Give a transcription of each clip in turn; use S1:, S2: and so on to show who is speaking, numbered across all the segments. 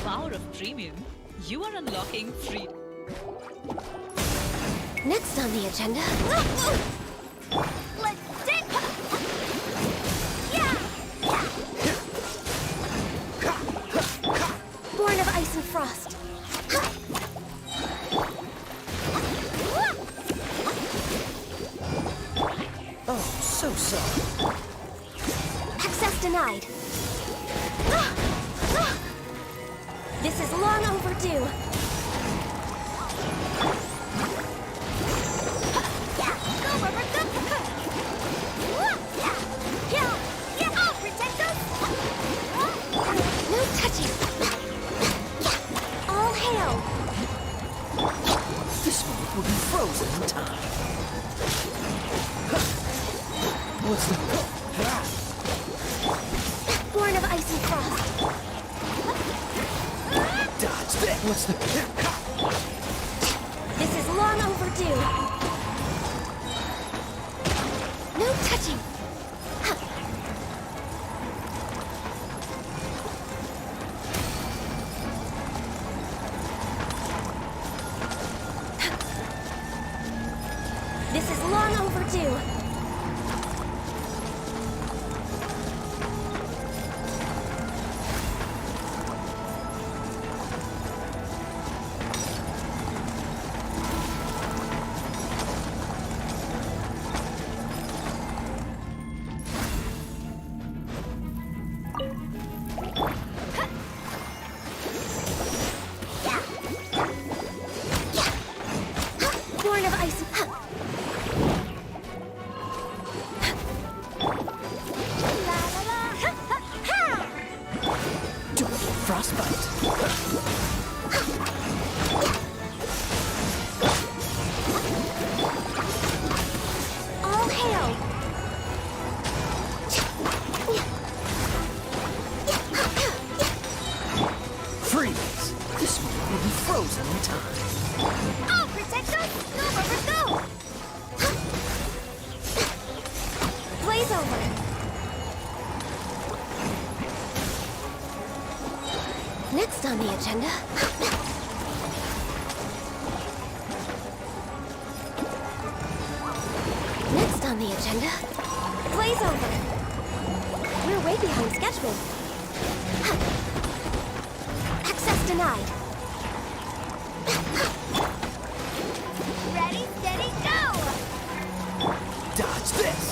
S1: power of premium, you are unlocking free.
S2: Next on the agenda.
S3: Let's dip! Yeah!
S2: Born of ice and frost.
S4: Oh, so sorry.
S2: Access denied. This is long overdue.
S3: Go, rubber, go! Yeah, I'll protect us!
S2: No touching. All hail.
S4: This one will be frozen in time. What's the...
S2: Born of ice and frost.
S4: Dodge that! What's the...
S2: This is long overdue. No touching. This is long overdue. Born of ice and...
S4: Don't get frostbite.
S2: All hail.
S4: Freeze! This one will be frozen in time.
S3: I'll protect us! Go, rubber, go!
S2: Blaze over. Next on the agenda. Next on the agenda. Blaze over. We're way behind schedule. Access denied.
S3: Ready, steady, go!
S4: Dodge this!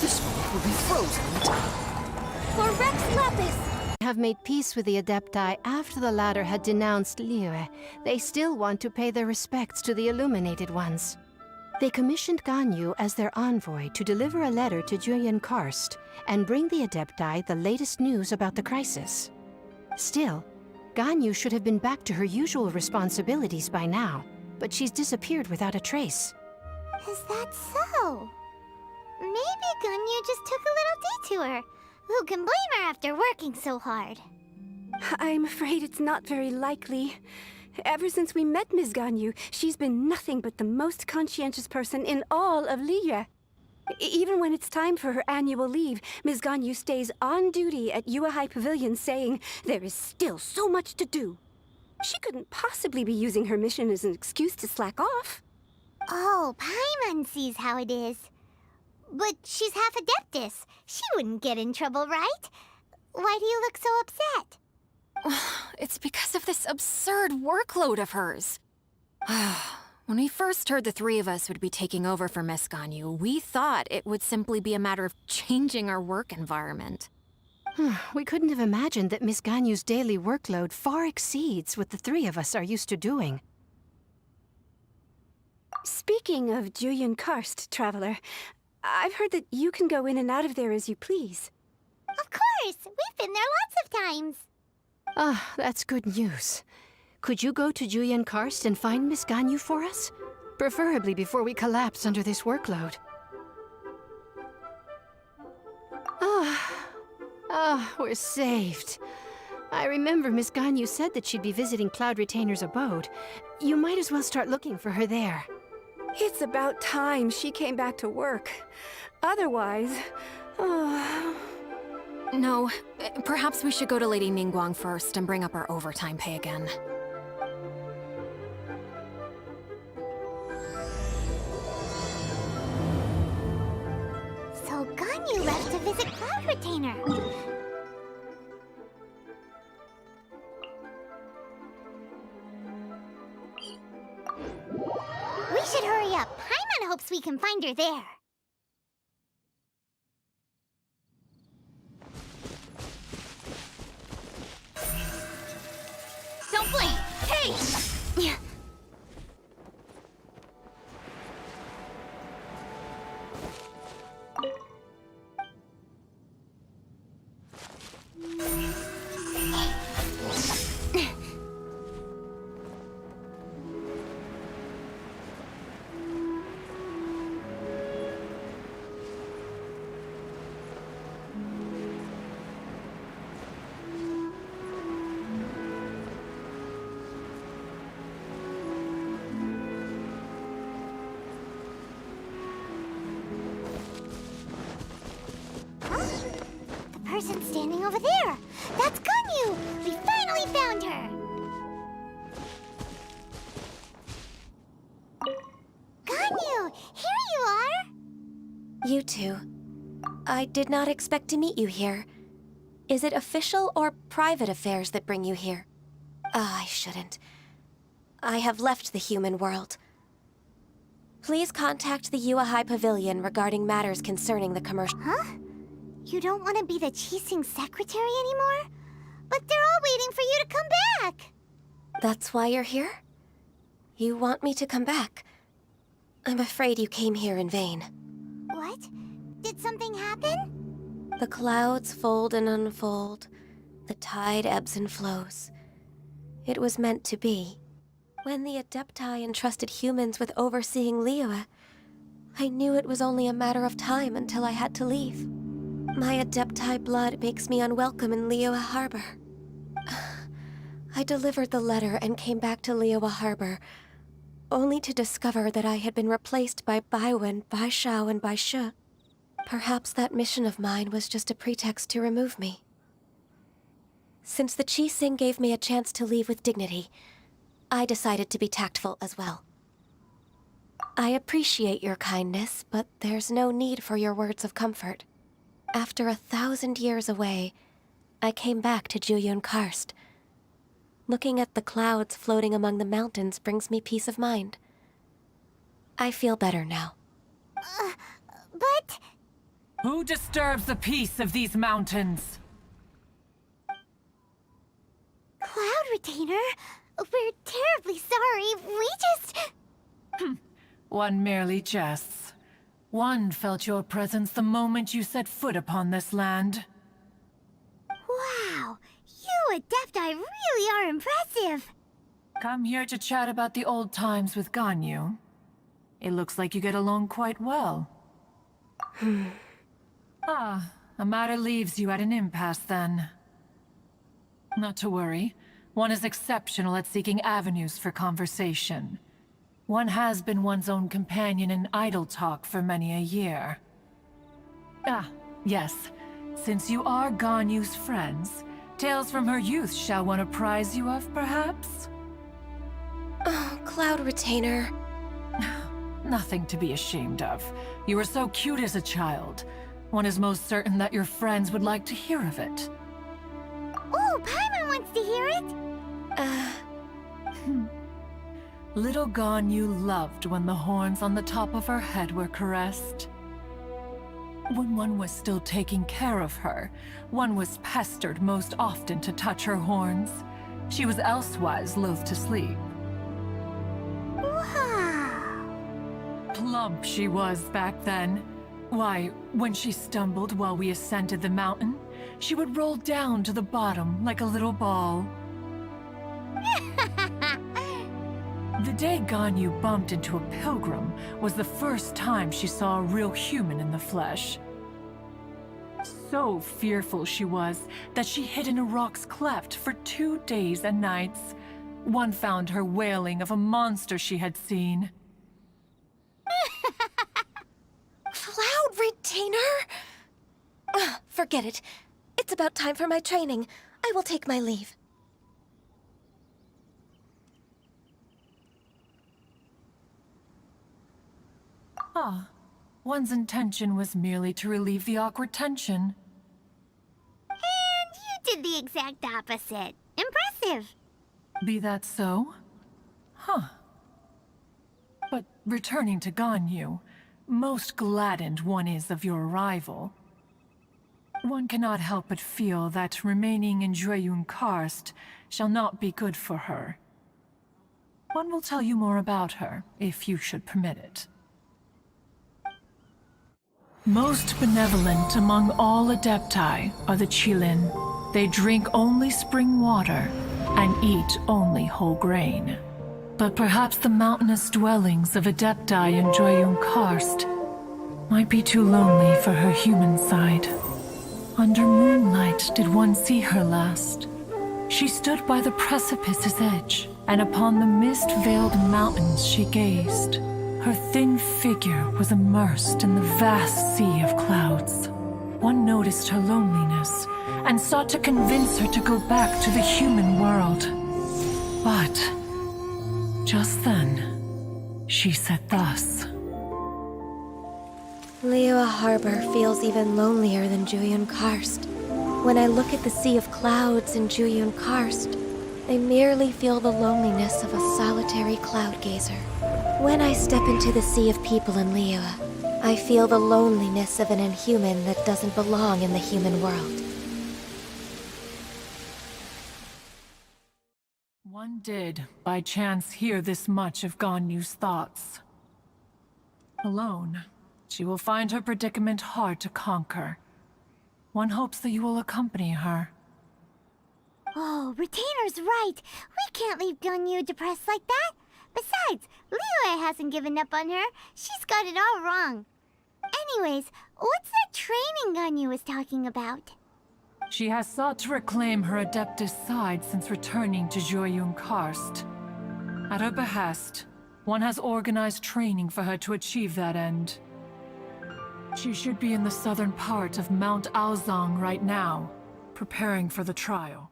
S4: This one will be frozen in time.
S2: For Rex Lapis.
S5: Have made peace with the Adepti after the latter had denounced Liyue. They still want to pay their respects to the Illuminated Ones. They commissioned Ganyu as their envoy to deliver a letter to Julian Karst and bring the Adepti the latest news about the crisis. Still, Ganyu should have been back to her usual responsibilities by now, but she's disappeared without a trace.
S3: Is that so? Maybe Ganyu just took a little detour. Who can blame her after working so hard?
S6: I'm afraid it's not very likely. Ever since we met Ms. Ganyu, she's been nothing but the most conscientious person in all of Liyue. Even when it's time for her annual leave, Ms. Ganyu stays on duty at Yuehai Pavilion saying there is still so much to do. She couldn't possibly be using her mission as an excuse to slack off.
S3: Oh, Paimon sees how it is. But she's half Adeptus. She wouldn't get in trouble, right? Why do you look so upset?
S7: It's because of this absurd workload of hers. When we first heard the three of us would be taking over for Miss Ganyu, we thought it would simply be a matter of changing our work environment.
S5: We couldn't have imagined that Miss Ganyu's daily workload far exceeds what the three of us are used to doing.
S6: Speaking of Julian Karst, Traveler, I've heard that you can go in and out of there as you please.
S3: Of course! We've been there lots of times.
S5: Ah, that's good news. Could you go to Julian Karst and find Miss Ganyu for us? Preferably before we collapse under this workload. We're saved. I remember Miss Ganyu said that she'd be visiting Cloud Retainer's abode. You might as well start looking for her there.
S6: It's about time she came back to work. Otherwise...
S7: No, perhaps we should go to Lady Ningguang first and bring up our overtime pay again.
S3: So Ganyu left to visit Cloud Retainer. We should hurry up. Paimon hopes we can find her there.
S2: Don't blink! Hey!
S3: Yeah. The person standing over there. That's Ganyu! We finally found her! Ganyu! Here you are!
S2: You two. I did not expect to meet you here. Is it official or private affairs that bring you here? I shouldn't. I have left the human world. Please contact the Yuehai Pavilion regarding matters concerning the commercial.
S3: Huh? You don't want to be the Qixing secretary anymore? But they're all waiting for you to come back!
S2: That's why you're here? You want me to come back? I'm afraid you came here in vain.
S3: What? Did something happen?
S2: The clouds fold and unfold. The tide ebbs and flows. It was meant to be. When the Adepti entrusted humans with overseeing Liyue, I knew it was only a matter of time until I had to leave. My Adepti blood makes me unwelcome in Liyue Harbor. I delivered the letter and came back to Liyue Harbor, only to discover that I had been replaced by Baiwen, Baishao, and Baishu. Perhaps that mission of mine was just a pretext to remove me. Since the Qixing gave me a chance to leave with dignity, I decided to be tactful as well. I appreciate your kindness, but there's no need for your words of comfort. After 1,000 years away, I came back to Juyun Karst. Looking at the clouds floating among the mountains brings me peace of mind. I feel better now.
S3: But...
S8: Who disturbs the peace of these mountains?
S3: Cloud Retainer? We're terribly sorry. We just...
S8: One merely jests. One felt your presence the moment you set foot upon this land.
S3: Wow! You Adepti really are impressive!
S8: Come here to chat about the old times with Ganyu. It looks like you get along quite well. A matter leaves you at an impasse then. Not to worry. One is exceptional at seeking avenues for conversation. One has been one's own companion in idle talk for many a year. Yes. Since you are Ganyu's friends, tales from her youth shall one apprise you of, perhaps?
S2: Oh, Cloud Retainer.
S8: Nothing to be ashamed of. You were so cute as a child. One is most certain that your friends would like to hear of it.
S3: Oh, Paimon wants to hear it!
S8: Little Ganyu loved when the horns on the top of her head were caressed. When one was still taking care of her, one was pestered most often to touch her horns. She was elsewise loath to sleep.
S3: Wow!
S8: Plump she was back then. Why, when she stumbled while we ascended the mountain, she would roll down to the bottom like a little ball. The day Ganyu bumped into a pilgrim was the first time she saw a real human in the flesh. So fearful she was that she hid in a rock's cleft for 2 days and nights. One found her wailing of a monster she had seen.
S2: Cloud Retainer? Forget it. It's about time for my training. I will take my leave.
S8: Ah, one's intention was merely to relieve the awkward tension.
S3: And you did the exact opposite. Impressive.
S8: Be that so? Huh. But returning to Ganyu, most gladdened one is of your arrival. One cannot help but feel that remaining in Jueyun Karst shall not be good for her. One will tell you more about her, if you should permit it. Most benevolent among all Adepti are the Qilin. They drink only spring water and eat only whole grain. But perhaps the mountainous dwellings of Adepti in Jueyun Karst might be too lonely for her human side. Under moonlight did one see her last. She stood by the precipice's edge, and upon the mist-veiled mountains she gazed. Her thin figure was immersed in the vast sea of clouds. One noticed her loneliness, and sought to convince her to go back to the human world. But just then, she said thus.
S2: Liyue Harbor feels even lonelier than Jueyun Karst. When I look at the sea of clouds in Jueyun Karst, I merely feel the loneliness of a solitary cloud gazer. When I step into the sea of people in Liyue, I feel the loneliness of an inhuman that doesn't belong in the human world.
S8: One did, by chance, hear this much of Ganyu's thoughts. Alone, she will find her predicament hard to conquer. One hopes that you will accompany her.
S3: Oh, Retainer's right. We can't leave Ganyu depressed like that. Besides, Liyue hasn't given up on her. She's got it all wrong. Anyways, what's that training Ganyu was talking about?
S8: She has sought to reclaim her Adeptus side since returning to Jueyun Karst. At her behest, one has organized training for her to achieve that end. She should be in the southern part of Mount Aozang right now, preparing for the trial.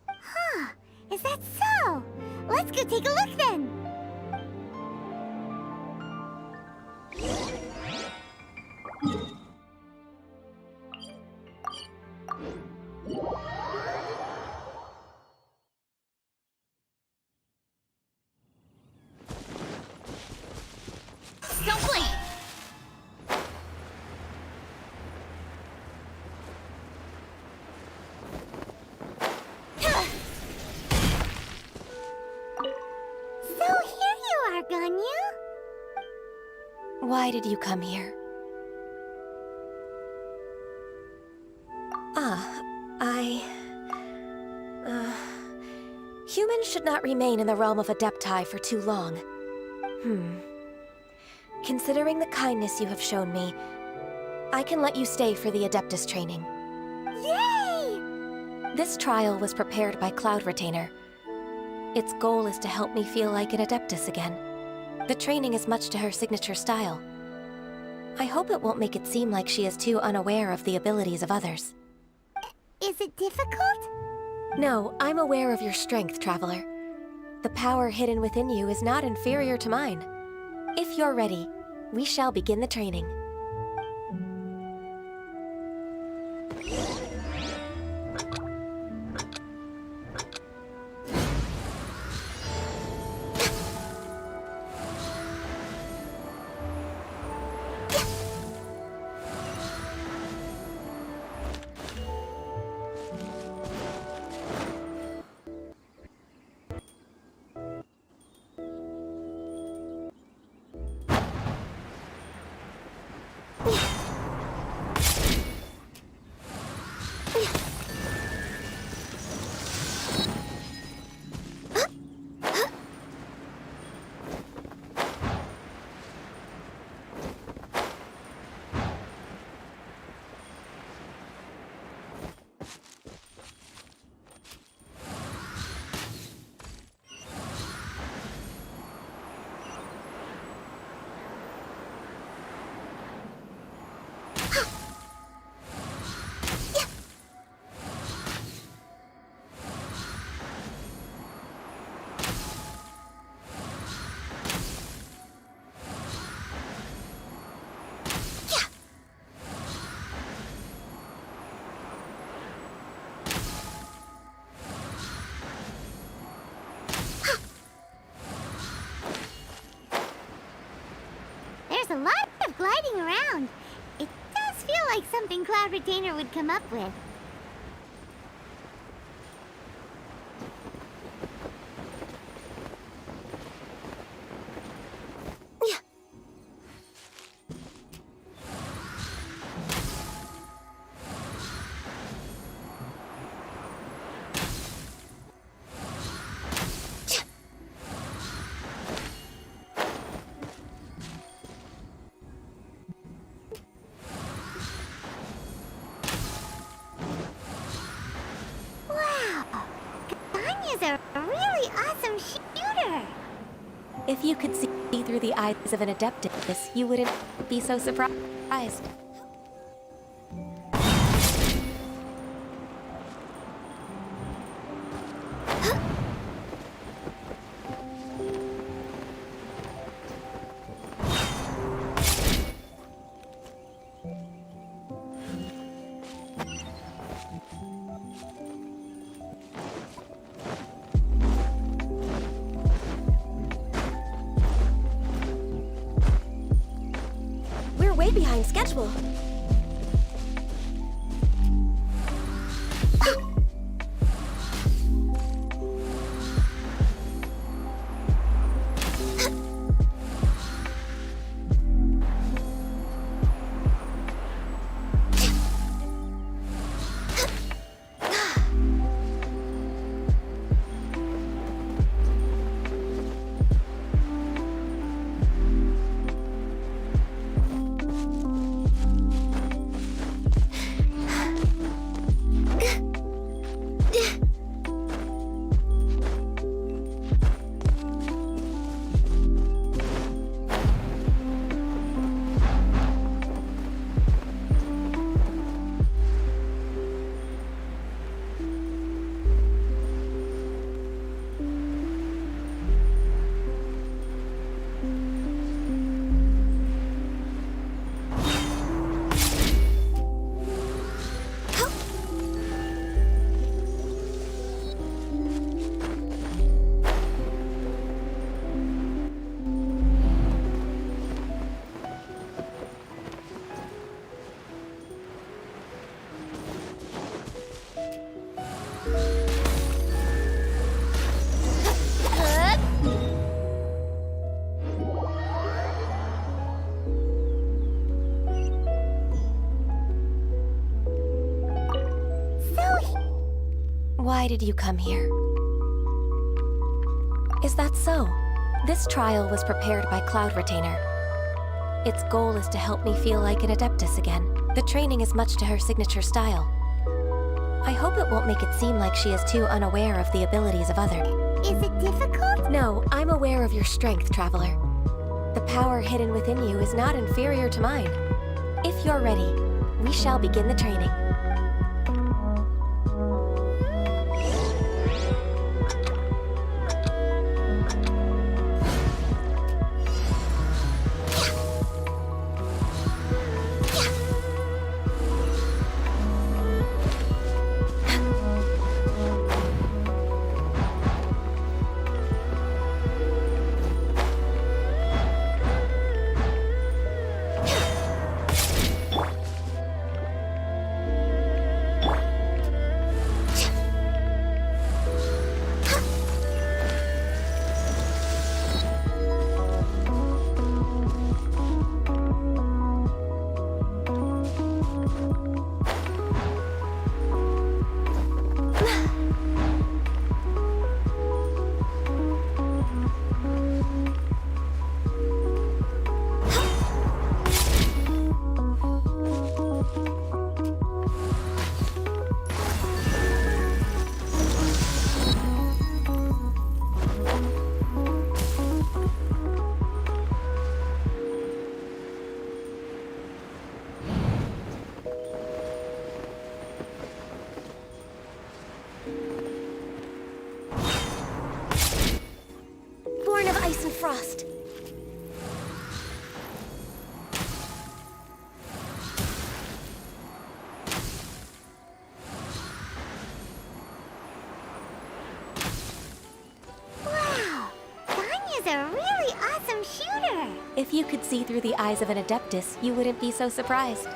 S3: Huh, is that so? Let's go take a look then.
S7: Don't blink!
S3: So here you are, Ganyu.
S2: Why did you come here? Humans should not remain in the realm of Adepti for too long. Considering the kindness you have shown me, I can let you stay for the Adeptus training.
S3: Yay!
S2: This trial was prepared by Cloud Retainer. Its goal is to help me feel like an Adeptus again. The training is much to her signature style. I hope it won't make it seem like she is too unaware of the abilities of others.
S3: Is it difficult?
S2: No, I'm aware of your strength, Traveler. The power hidden within you is not inferior to mine. If you're ready, we shall begin the training.
S3: There's a lot of gliding around. It does feel like something Cloud Retainer would come up with. Ganyu's a really awesome shooter.
S2: If you could see through the eyes of an Adeptus, you wouldn't be so surprised. We're way behind schedule. Why did you come here? Is that so? This trial was prepared by Cloud Retainer. Its goal is to help me feel like an Adeptus again. The training is much to her signature style. I hope it won't make it seem like she is too unaware of the abilities of others.
S3: Is it difficult?
S2: No, I'm aware of your strength, Traveler. The power hidden within you is not inferior to mine. If you're ready, we shall begin the training. If you could see through the eyes of an Adeptus, you wouldn't be so surprised.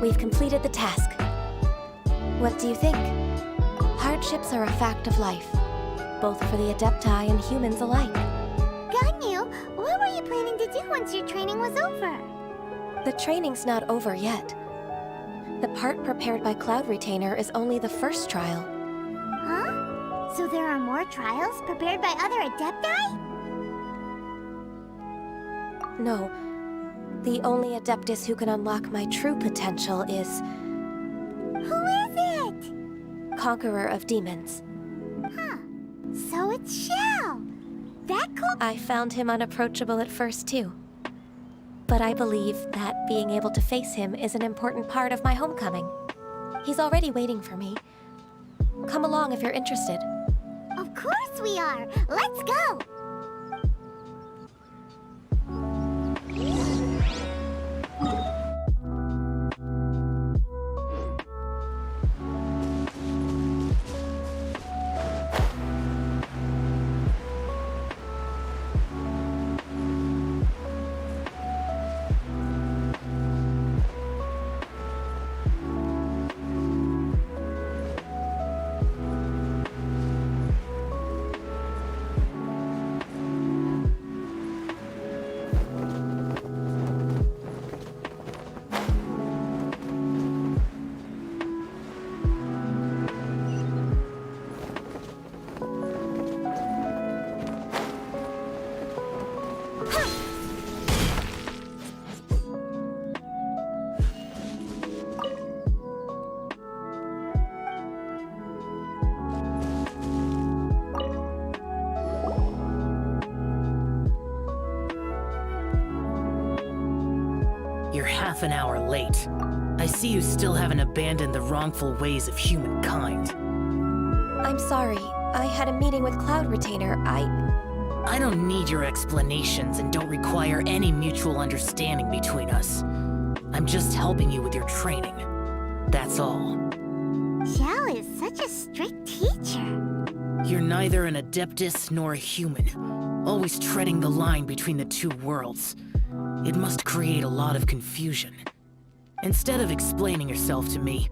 S2: We've completed the task. What do you think? Hardships are a fact of life, both for the Adepti and humans alike.
S3: Ganyu, what were you planning to do once your training was over?
S2: The training's not over yet. The part prepared by Cloud Retainer is only the first trial.
S3: Huh? So there are more trials prepared by other Adepti?
S2: No. The only Adeptus who can unlock my true potential is
S3: Who is it?
S2: Conqueror of Demons.
S3: Huh. So it's Shell. That cool.
S2: I found him unapproachable at first, too. But I believe that being able to face him is an important part of my homecoming. He's already waiting for me. Come along if you're interested.
S3: Of course we are. Let's go.
S4: You're half an hour late. I see you still haven't abandoned the wrongful ways of humankind.
S2: I'm sorry. I had a meeting with Cloud Retainer.
S4: I don't need your explanations and don't require any mutual understanding between us. I'm just helping you with your training. That's all.
S3: Shell is such a strict teacher.
S4: You're neither an Adeptus nor a human, always treading the line between the two worlds. It must create a lot of confusion. Instead of explaining yourself to me,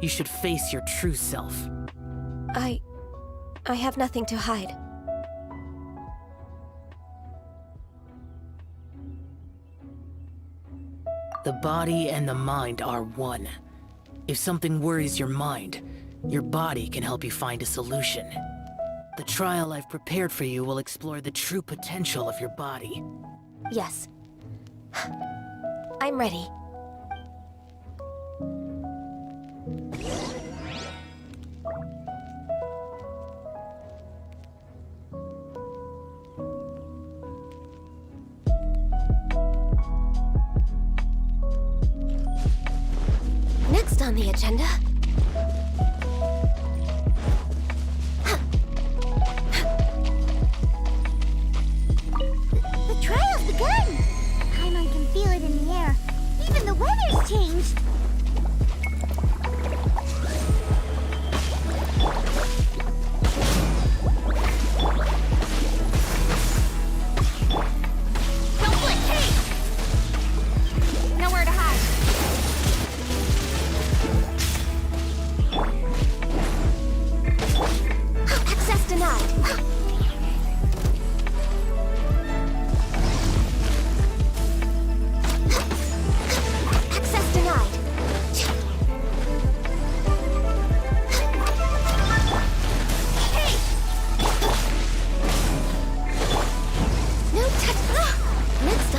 S4: you should face your true self.
S2: I have nothing to hide.
S4: The body and the mind are one. If something worries your mind, your body can help you find a solution. The trial I've prepared for you will explore the true potential of your body.
S2: Yes. I'm ready. Next on the agenda...
S3: The trial's begun! Paimon can feel it in the air. Even the weather's changed.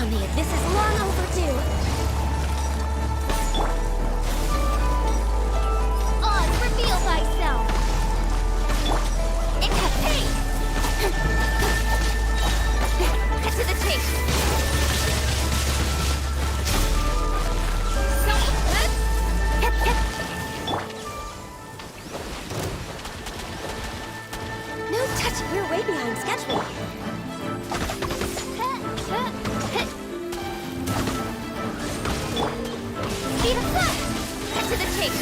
S2: on the... This is long overdue.
S3: Oz, reveal thyself! Hey! Cut to the chase!
S2: No touching, you're way behind schedule.
S3: Speed of flight! Cut to the chase!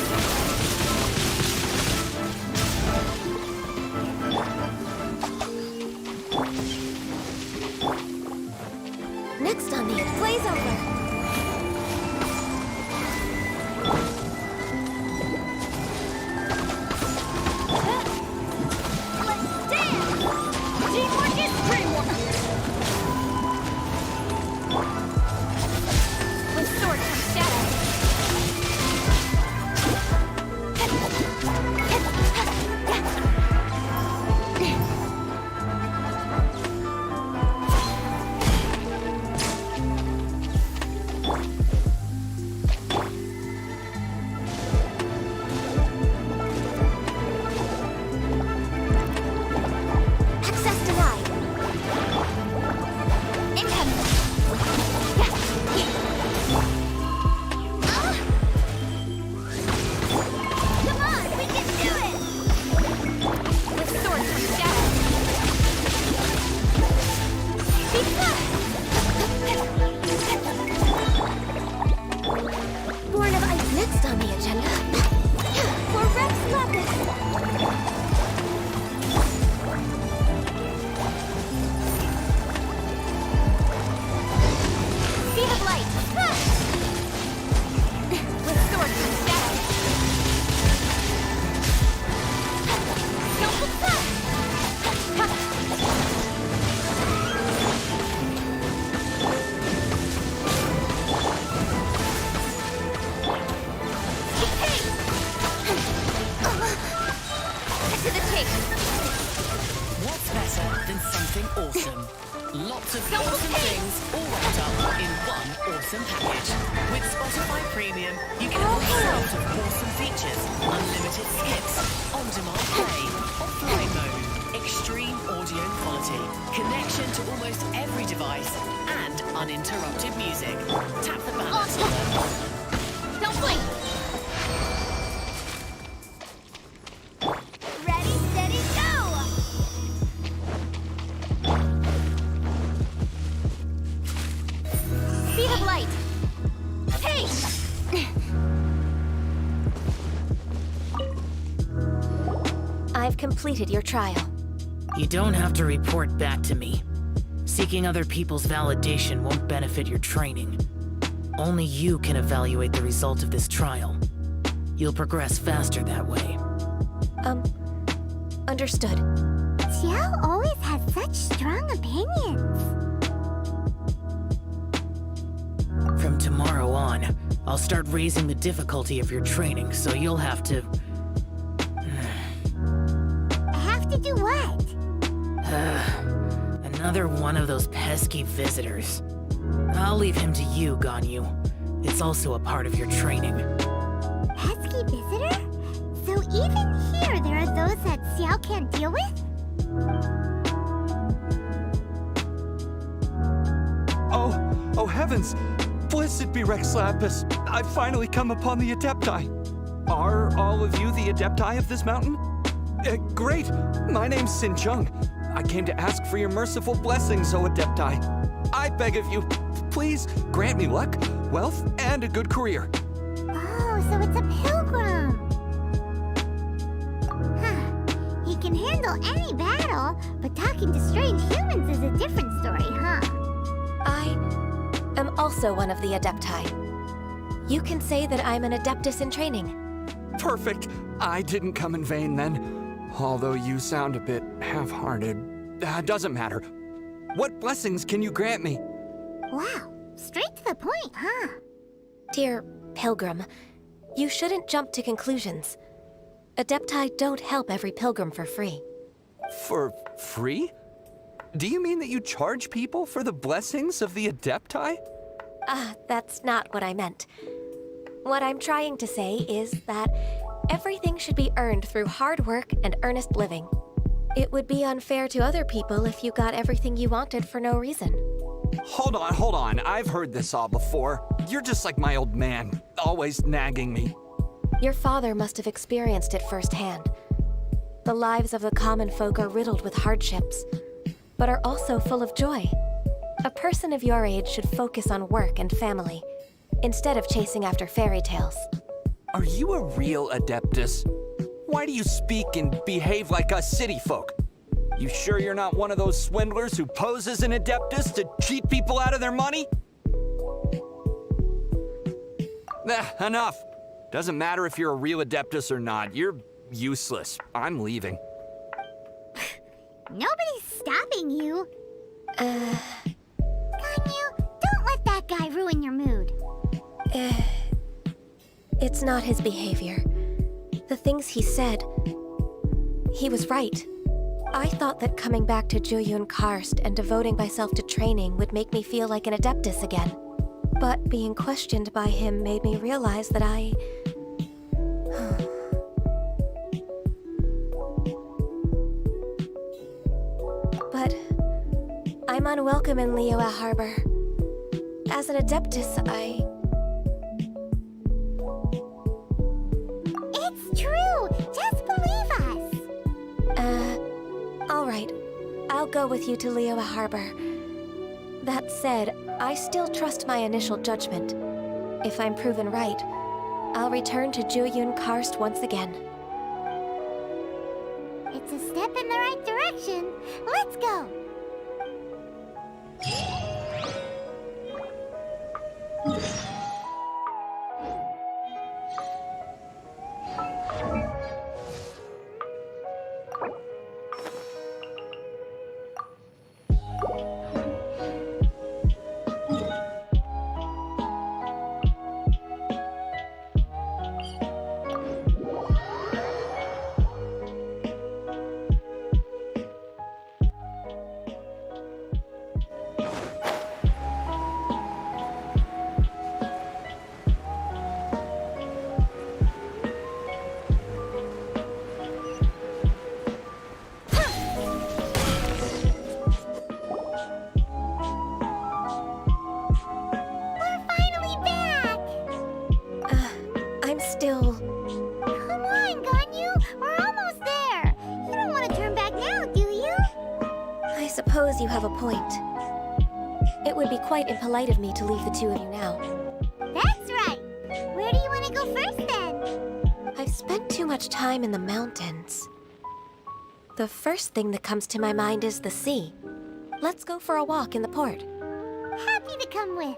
S2: Next on the blaze over.
S3: Let's dance! Teamwork is dreamwork! With sword comes shadow.
S2: Access denied.
S3: Incoming! Come on, we can do it! With sword comes shadow. Be fast!
S2: Born of Ice next on the agenda. For Rex Lapis.
S3: Speed of light! With sword comes shadow. Don't to the chase!
S4: What's better than something awesome? Lots of awesome things all wrapped up in one awesome package. With Spotify Premium, you get all sorts of awesome features, unlimited skips, on-demand play, offline mode, extreme audio quality, connection to almost every device, and uninterrupted music. Tap the banner to learn more.
S3: Don't blink! Ready, steady, go! Speed of light! Hey!
S2: I've completed your trial.
S4: You don't have to report back to me. Seeking other people's validation won't benefit your training. Only you can evaluate the result of this trial. You'll progress faster that way.
S2: Understood.
S3: Xiao always has such strong opinions.
S4: From tomorrow on, I'll start raising the difficulty of your training, so you'll have to...
S3: Have to do what?
S4: Another one of those pesky visitors. I'll leave him to you, Ganyu. It's also a part of your training.
S3: Pesky visitor? So even here there are those that Xiao can't deal with?
S9: Oh heavens! Blessed be Rex Lapis! I've finally come upon the Adepti. Are all of you the Adepti of this mountain? Great! My name's Sin Chung. I came to ask for your merciful blessings, O Adepti. I beg of you, please grant me luck, wealth, and a good career.
S3: Oh, so it's a pilgrim. Huh. He can handle any battle, but talking to strange humans is a different story, huh?
S2: I am also one of the Adepti. You can say that I'm an Adeptus in training.
S9: Perfect. I didn't come in vain then. Although you sound a bit half-hearted. Doesn't matter. What blessings can you grant me?
S3: Wow, straight to the point, huh?
S2: Dear Pilgrim, you shouldn't jump to conclusions. Adepti don't help every pilgrim for free.
S9: For free? Do you mean that you charge people for the blessings of the Adepti?
S2: That's not what I meant. What I'm trying to say is that everything should be earned through hard work and earnest living. It would be unfair to other people if you got everything you wanted for no reason.
S9: Hold on. I've heard this all before. You're just like my old man, always nagging me.
S2: Your father must have experienced it firsthand. The lives of the common folk are riddled with hardships, but are also full of joy. A person of your age should focus on work and family, instead of chasing after fairy tales.
S9: Are you a real Adeptus? Why do you speak and behave like us city folk? You sure you're not one of those swindlers who pose as an Adeptus to cheat people out of their money? Enough. Doesn't matter if you're a real Adeptus or not. You're useless. I'm leaving.
S3: Nobody's stopping you. Ganyu, don't let that guy ruin your mood.
S2: It's not his behavior. The things he said, he was right. I thought that coming back to Jueyun Karst and devoting myself to training would make me feel like an Adeptus again. But being questioned by him made me realize that I... But I'm unwelcome in Liyue Harbor. As an Adeptus,
S3: It's true! Just believe us!
S2: All right. I'll go with you to Liyue Harbor. That said, I still trust my initial judgment. If I'm proven right, I'll return to Jueyun Karst once again.
S3: It's a step in the right direction. Let's go!
S2: Still...
S3: Come on, Ganyu! We're almost there! You don't want to turn back now, do you?
S2: I suppose you have a point. It would be quite impolite of me to leave the two of you now.
S3: That's right! Where do you want to go first, then?
S2: I've spent too much time in the mountains. The first thing that comes to my mind is the sea. Let's go for a walk in the port.
S3: Happy to come with.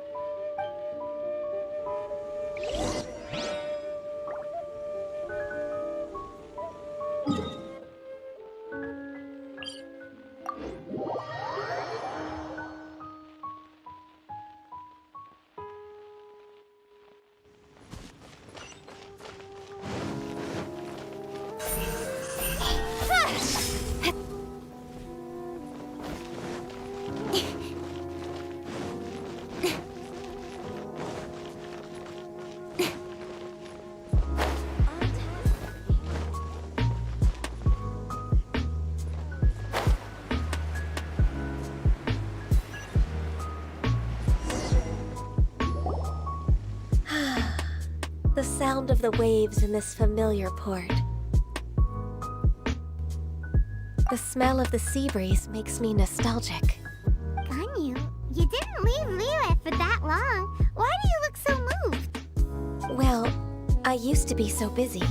S2: The sound of the waves in this familiar port. The smell of the sea breeze makes me nostalgic.
S3: Ganyu, you didn't leave Liyue for that long. Why do you look so moved?
S2: Well, I used to be so busy.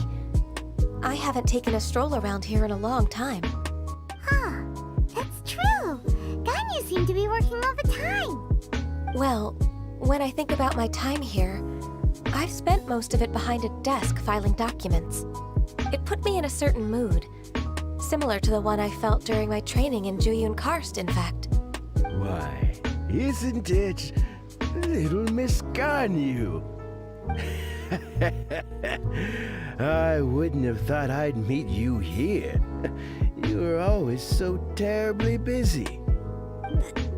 S2: I haven't taken a stroll around here in a long time.
S3: Huh, that's true. Ganyu seemed to be working all the time.
S2: Well, when I think about my time here, I've spent most of it behind a desk filing documents. It put me in a certain mood, similar to the one I felt during my training in Jueyun Karst, in fact.
S10: Why, isn't it little Miss Ganyu? I wouldn't have thought I'd meet you here. You were always so terribly busy.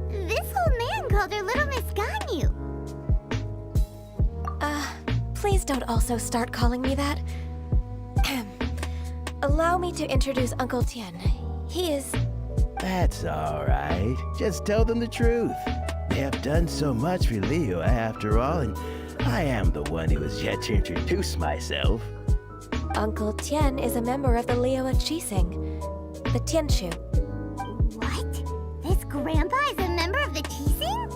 S3: This old man called her Little Miss Ganyu.
S2: Please don't also start calling me that. Allow me to introduce Uncle Tien. He is...
S10: That's all right. Just tell them the truth. They have done so much for Leo after all, and I am the one who has yet to introduce myself.
S2: Uncle Tien is a member of the Liyue Qixing, the Tianshu.
S3: What? This grandpa is a member of the Qixing?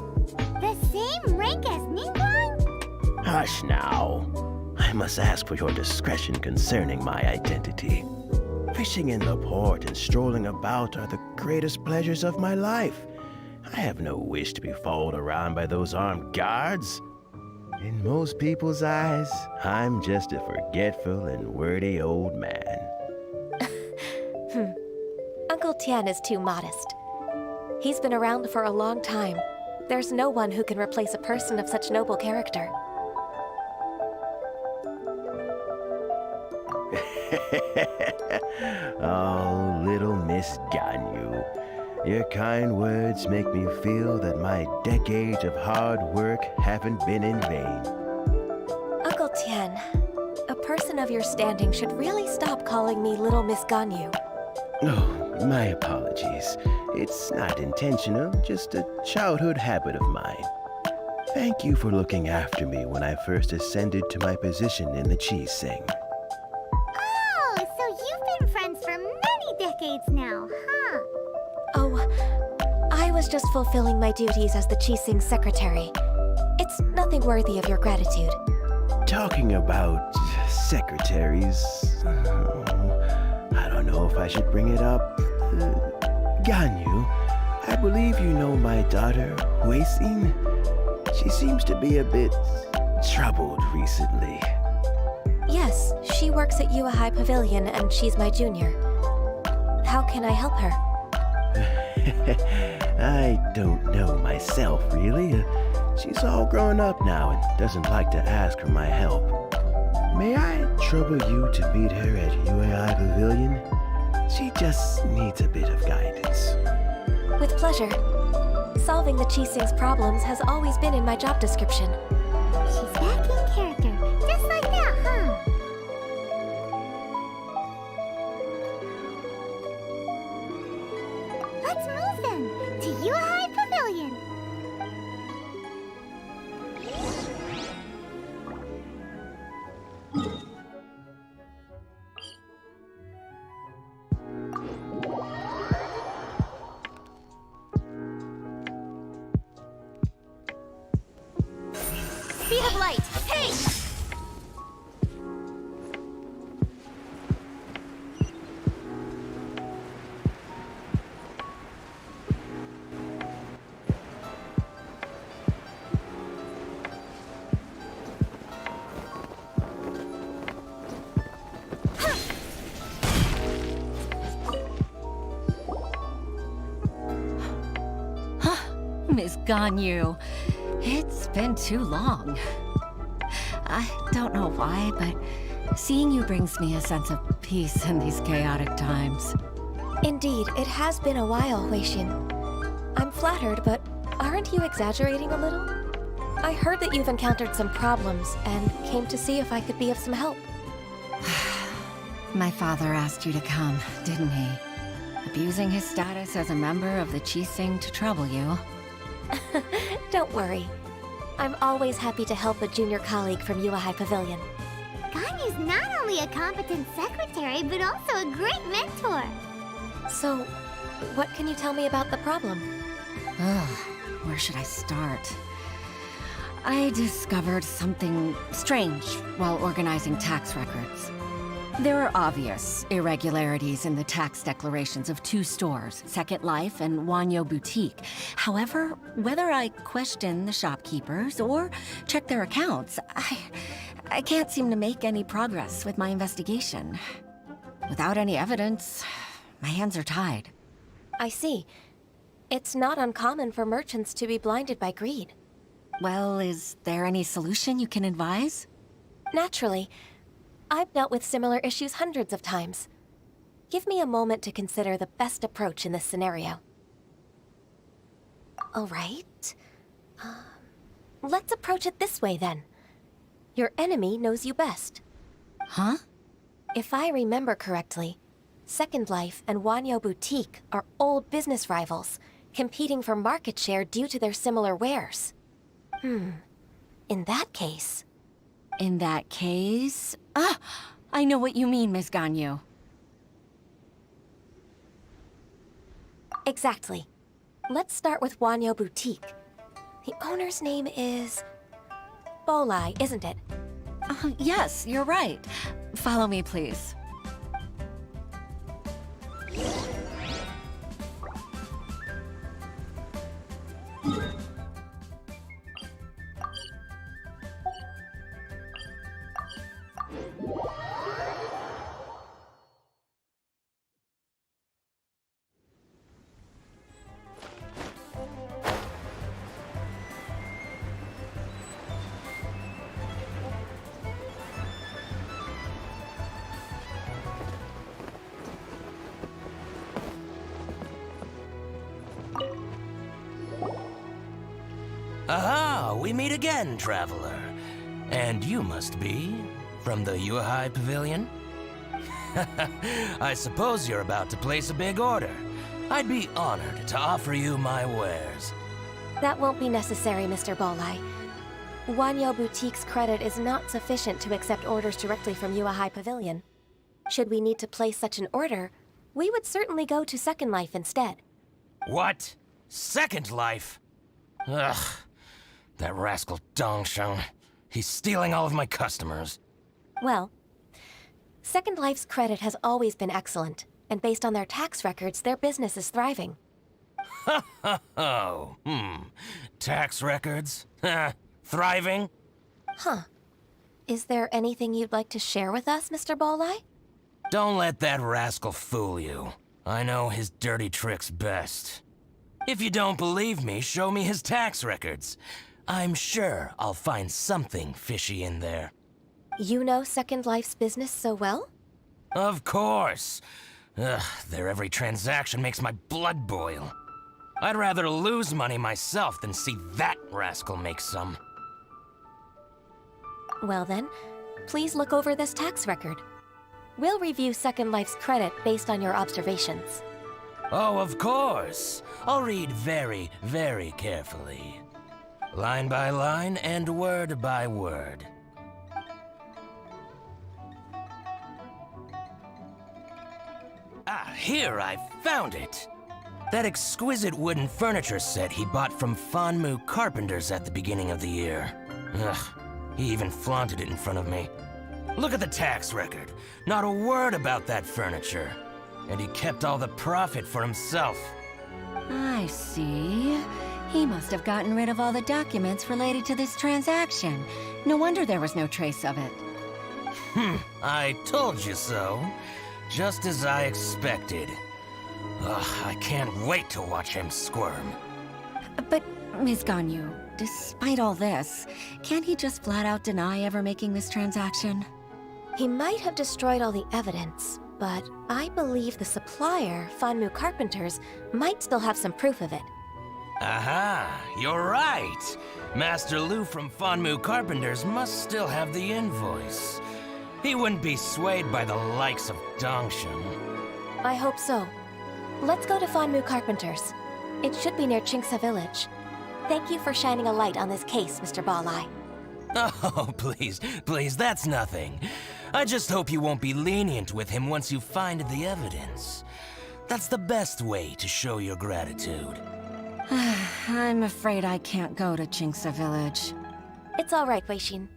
S3: The same rank as Ningguang?
S10: Hush now. I must ask for your discretion concerning my identity. Fishing in the port and strolling about are the greatest pleasures of my life. I have no wish to be followed around by those armed guards. In most people's eyes, I'm just a forgetful and wordy old man.
S2: Uncle Tien is too modest. He's been around for a long time. There's no one who can replace a person of such noble character.
S10: Oh, little Miss Ganyu. Your kind words make me feel that my decades of hard work haven't been in vain.
S2: Uncle Tien, a person of your standing should really stop calling me Little Miss Ganyu.
S10: Oh, my apologies. It's not intentional, just a childhood habit of mine. Thank you for looking after me when I first ascended to my position in the Qixing.
S3: Oh, so you've been friends for many decades now, huh?
S2: Oh, I was just fulfilling my duties as the Qixing secretary. It's nothing worthy of your gratitude.
S10: Talking about secretaries, I don't know if I should bring it up. Ganyu, I believe you know my daughter, Huixin. She seems to be a bit troubled recently.
S2: Yes, she works at Yue High Pavilion and she's my junior. How can I help her?
S10: I don't know myself, really. She's all grown up now and doesn't like to ask for my help. May I trouble you to meet her at Yue High Pavilion? She just needs a bit of guidance.
S2: With pleasure. Solving the Qixing's problems has always been in my job description.
S3: She's back in character, just like that, huh? Let's move then, to Yue High Pavilion.
S2: Speed of light! Hey!
S11: Miss Ganyu, it's been too long. I don't know why, but seeing you brings me a sense of peace in these chaotic times.
S2: Indeed, it has been a while, Huixin. I'm flattered, but aren't you exaggerating a little? I heard that you've encountered some problems and came to see if I could be of some help.
S11: My father asked you to come, didn't he? Abusing his status as a member of the Qixing to trouble you.
S2: Don't worry. I'm always happy to help a junior colleague from Yue High Pavilion.
S3: Ganyu's not only a competent secretary, but also a great mentor.
S2: So, what can you tell me about the problem?
S11: Where should I start? I discovered something strange while organizing tax records. There are obvious irregularities in the tax declarations of two stores, Second Life and Wanyo Boutique. However, whether I question the shopkeepers or check their accounts, I can't seem to make any progress with my investigation. Without any evidence, my hands are tied.
S2: I see. It's not uncommon for merchants to be blinded by greed.
S11: Well, is there any solution you can advise?
S2: Naturally. I've dealt with similar issues hundreds of times. Give me a moment to consider the best approach in this scenario. All right. Let's approach it this way, then. Your enemy knows you best.
S11: Huh?
S2: If I remember correctly, Second Life and Wanyo Boutique are old business rivals, competing for market share due to their similar wares. In that case...
S11: In that case... Ah! I know what you mean, Miss Ganyu.
S2: Exactly. Let's start with Wanyo Boutique. The owner's name is... Bolai, isn't it?
S11: Yes, you're right. Follow me, please.
S12: Aha! We meet again, traveler. And you must be from the Yuhai Pavilion? I suppose you're about to place a big order. I'd be honored to offer you my wares.
S2: That won't be necessary, Mr. Bolai. Wanyo Boutique's credit is not sufficient to accept orders directly from Yuhai Pavilion. Should we need to place such an order, we would certainly go to Second Life instead.
S12: What? Second Life? Ugh. That rascal Dongsheng. He's stealing all of my customers.
S2: Well, Second Life's credit has always been excellent, and based on their tax records, their business is thriving.
S12: Tax records? Thriving?
S2: Huh. Is there anything you'd like to share with us, Mr. Bolai?
S12: Don't let that rascal fool you. I know his dirty tricks best. If you don't believe me, show me his tax records. I'm sure I'll find something fishy in there.
S2: You know Second Life's business so well?
S12: Of course. Ugh, their every transaction makes my blood boil. I'd rather lose money myself than see that rascal make some.
S2: Well then, please look over this tax record. We'll review Second Life's credit based on your observations.
S12: Oh, of course. I'll read very, very carefully. Line by line and word by word. Ah, here, I found it. That exquisite wooden furniture set he bought from Fanmu Carpenters at the beginning of the year. Ugh, he even flaunted it in front of me. Look at the tax record. Not a word about that furniture. And he kept all the profit for himself.
S11: I see. He must have gotten rid of all the documents related to this transaction. No wonder there was no trace of it.
S12: I told you so. Just as I expected. Ugh, I can't wait to watch him squirm.
S11: But, Ms. Ganyu, despite all this, can't he just flat out deny ever making this transaction?
S2: He might have destroyed all the evidence, but I believe the supplier, Fanmu Carpenters, might still have some proof of it.
S12: Aha, you're right. Master Lu from Fanmu Carpenters must still have the invoice. He wouldn't be swayed by the likes of Dongsheng.
S2: I hope so. Let's go to Fanmu Carpenters. It should be near Qingce Village. Thank you for shining a light on this case, Mr. Bolai.
S12: Oh, please, that's nothing. I just hope you won't be lenient with him once you find the evidence. That's the best way to show your gratitude.
S11: I'm afraid I can't go to Qingce Village.
S2: It's all right, Weixin.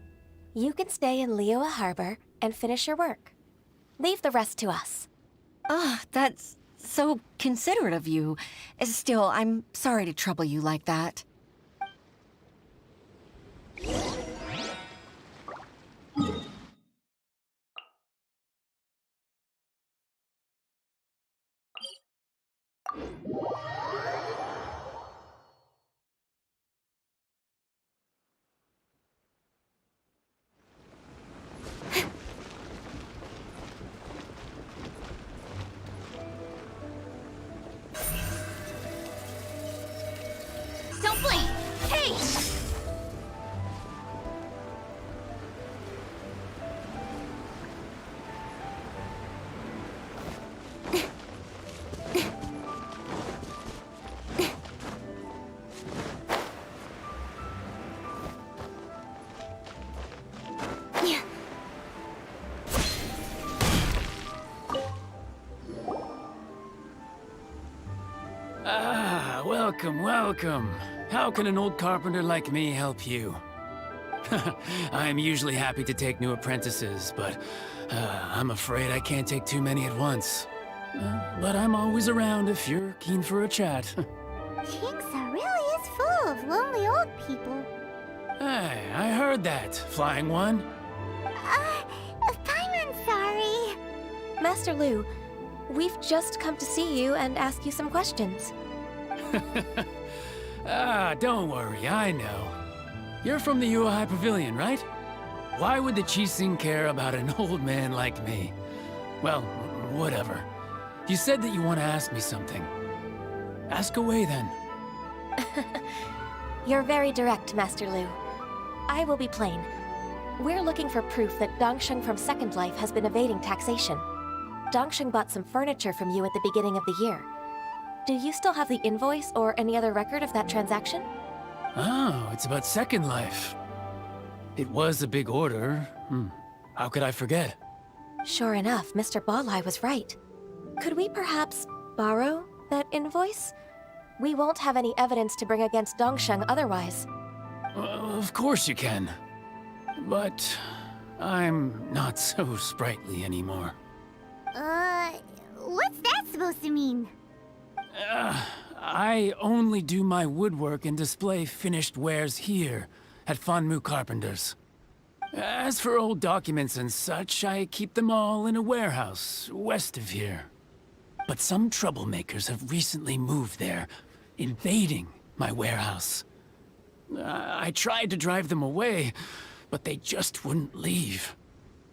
S2: You can stay in Liyue Harbor and finish your work. Leave the rest to us.
S11: That's so considerate of you. Still, I'm sorry to trouble you like that.
S13: Welcome, welcome. How can an old carpenter like me help you? I'm usually happy to take new apprentices, but I'm afraid I can't take too many at once. But I'm always around if you're keen for a chat.
S3: Kingsa really is full of lonely old people.
S13: Hey, I heard that, Flying One.
S3: Paimon's sorry.
S2: Master Lu, we've just come to see you and ask you some questions.
S13: Don't worry, I know. You're from the Yuehai Pavilion, right? Why would the Qixing care about an old man like me? Well, whatever. You said that you want to ask me something. Ask away, then.
S2: You're very direct, Master Lu. I will be plain. We're looking for proof that Dongsheng from Second Life has been evading taxation. Dongsheng bought some furniture from you at the beginning of the year. Do you still have the invoice or any other record of that transaction?
S13: Oh, it's about Second Life. It was a big order. How could I forget?
S2: Sure enough, Mr. Balai was right. Could we perhaps borrow that invoice? We won't have any evidence to bring against Dongsheng otherwise.
S13: Of course you can. But I'm not so sprightly anymore.
S3: What's that supposed to mean?
S13: I only do my woodwork and display finished wares here at Fanmu Carpenters. As for old documents and such, I keep them all in a warehouse west of here. But some troublemakers have recently moved there, invading my warehouse. I tried to drive them away, but they just wouldn't leave.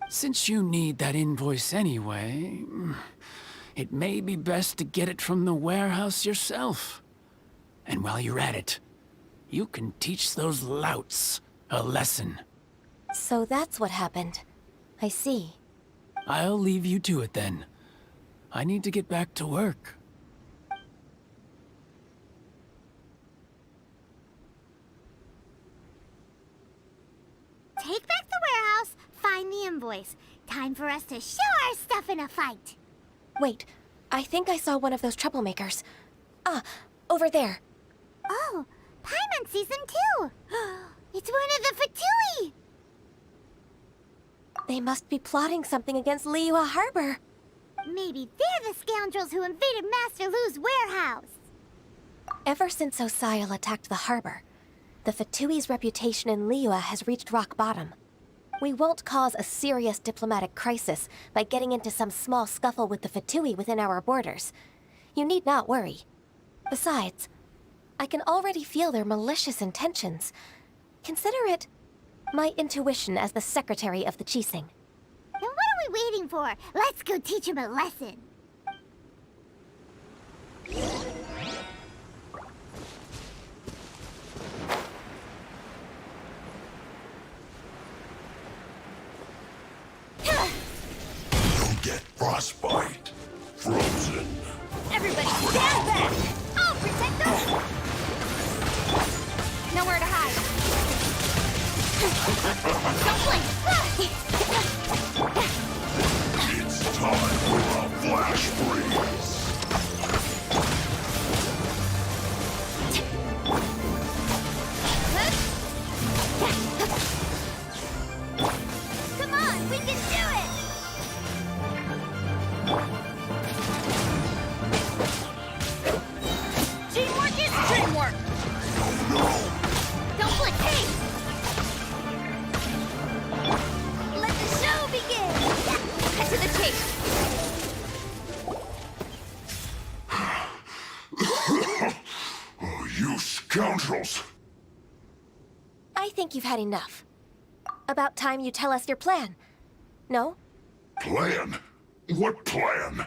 S13: Since you need that invoice anyway, it may be best to get it from the warehouse yourself. And while you're at it, you can teach those louts a lesson.
S2: So that's what happened. I see.
S13: I'll leave you to it then. I need to get back to work.
S3: Take back the warehouse, find the invoice. Time for us to show our stuff in a fight.
S2: Wait, I think I saw one of those troublemakers. Ah, over there.
S3: Oh, Paimon sees them too. It's one of the Fatui.
S2: They must be plotting something against Liyue Harbor.
S3: Maybe they're the scoundrels who invaded Master Lu's warehouse.
S2: Ever since Osial attacked the harbor, the Fatui's reputation in Liyue has reached rock bottom. We won't cause a serious diplomatic crisis by getting into some small scuffle with the Fatui within our borders. You need not worry. Besides, I can already feel their malicious intentions. Consider it my intuition as the secretary of the Qixing.
S3: Then what are we waiting for? Let's go teach him a lesson.
S14: You'll get frostbite. Frozen.
S3: Everybody stand back! I'll protect them! Nowhere to hide. Don't blink!
S14: It's time for a flash freeze.
S3: Come on, we can do it! Teamwork is teamwork! Don't blink, hey! Let the show begin! Cut to the chase!
S14: Oh, you scoundrels!
S2: I think you've had enough. About time you tell us your plan. No?
S14: Plan? What plan?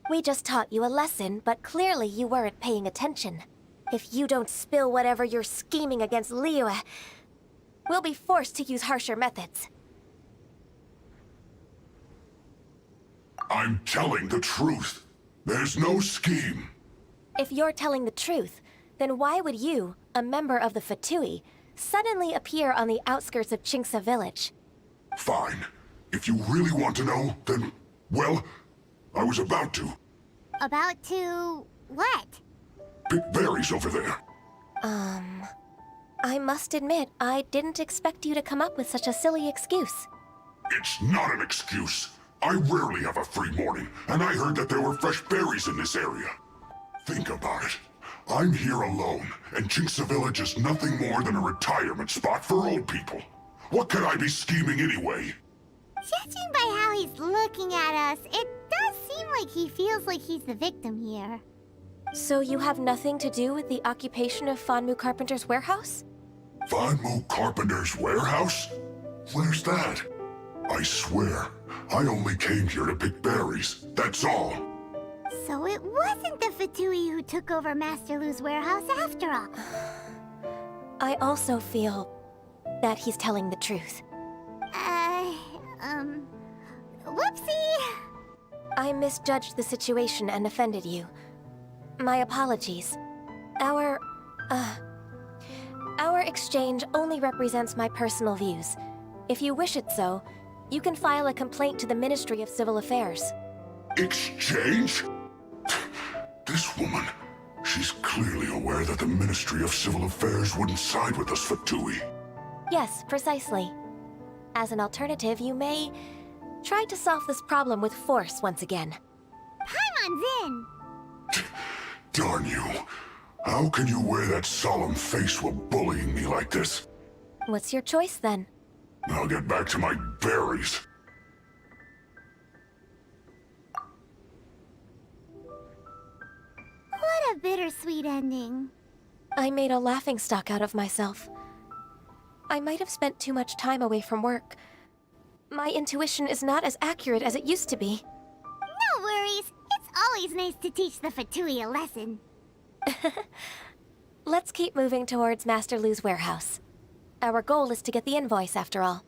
S2: We just taught you a lesson, but clearly you weren't paying attention. If you don't spill whatever you're scheming against Liyue, we'll be forced to use harsher methods.
S14: I'm telling the truth. There's no scheme.
S2: If you're telling the truth, then why would you, a member of the Fatui, suddenly appear on the outskirts of Qingsa village?
S14: Fine. If you really want to know, then, well, I was about to.
S3: About to... what?
S14: Pick berries over there.
S2: I must admit, I didn't expect you to come up with such a silly excuse.
S14: It's not an excuse. I rarely have a free morning, and I heard that there were fresh berries in this area. Think about it. I'm here alone, and Jinxa Village is nothing more than a retirement spot for old people. What could I be scheming anyway?
S3: Judging by how he's looking at us, it does seem like he feels like he's the victim here.
S2: So you have nothing to do with the occupation of Fanmu Carpenter's warehouse?
S14: Fanmu Carpenter's warehouse? Where's that? I swear, I only came here to pick berries, that's all.
S3: So it wasn't the Fatui who took over Master Lu's warehouse after all.
S2: I also feel that he's telling the truth.
S3: Whoopsie!
S2: I misjudged the situation and offended you. My apologies. Our exchange only represents my personal views. If you wish it so, you can file a complaint to the Ministry of Civil Affairs.
S14: Exchange? This woman, she's clearly aware that the Ministry of Civil Affairs wouldn't side with us, Fatui.
S2: Yes, precisely. As an alternative, you may try to solve this problem with force once again.
S3: Paimon's in!
S14: Darn you. How can you wear that solemn face while bullying me like this?
S2: What's your choice, then?
S14: I'll get back to my berries.
S3: What a bittersweet ending.
S2: I made a laughingstock out of myself. I might have spent too much time away from work. My intuition is not as accurate as it used to be.
S3: No worries. It's always nice to teach the Fatui a lesson.
S2: Let's keep moving towards Master Lu's warehouse. Our goal is to get the invoice, after all.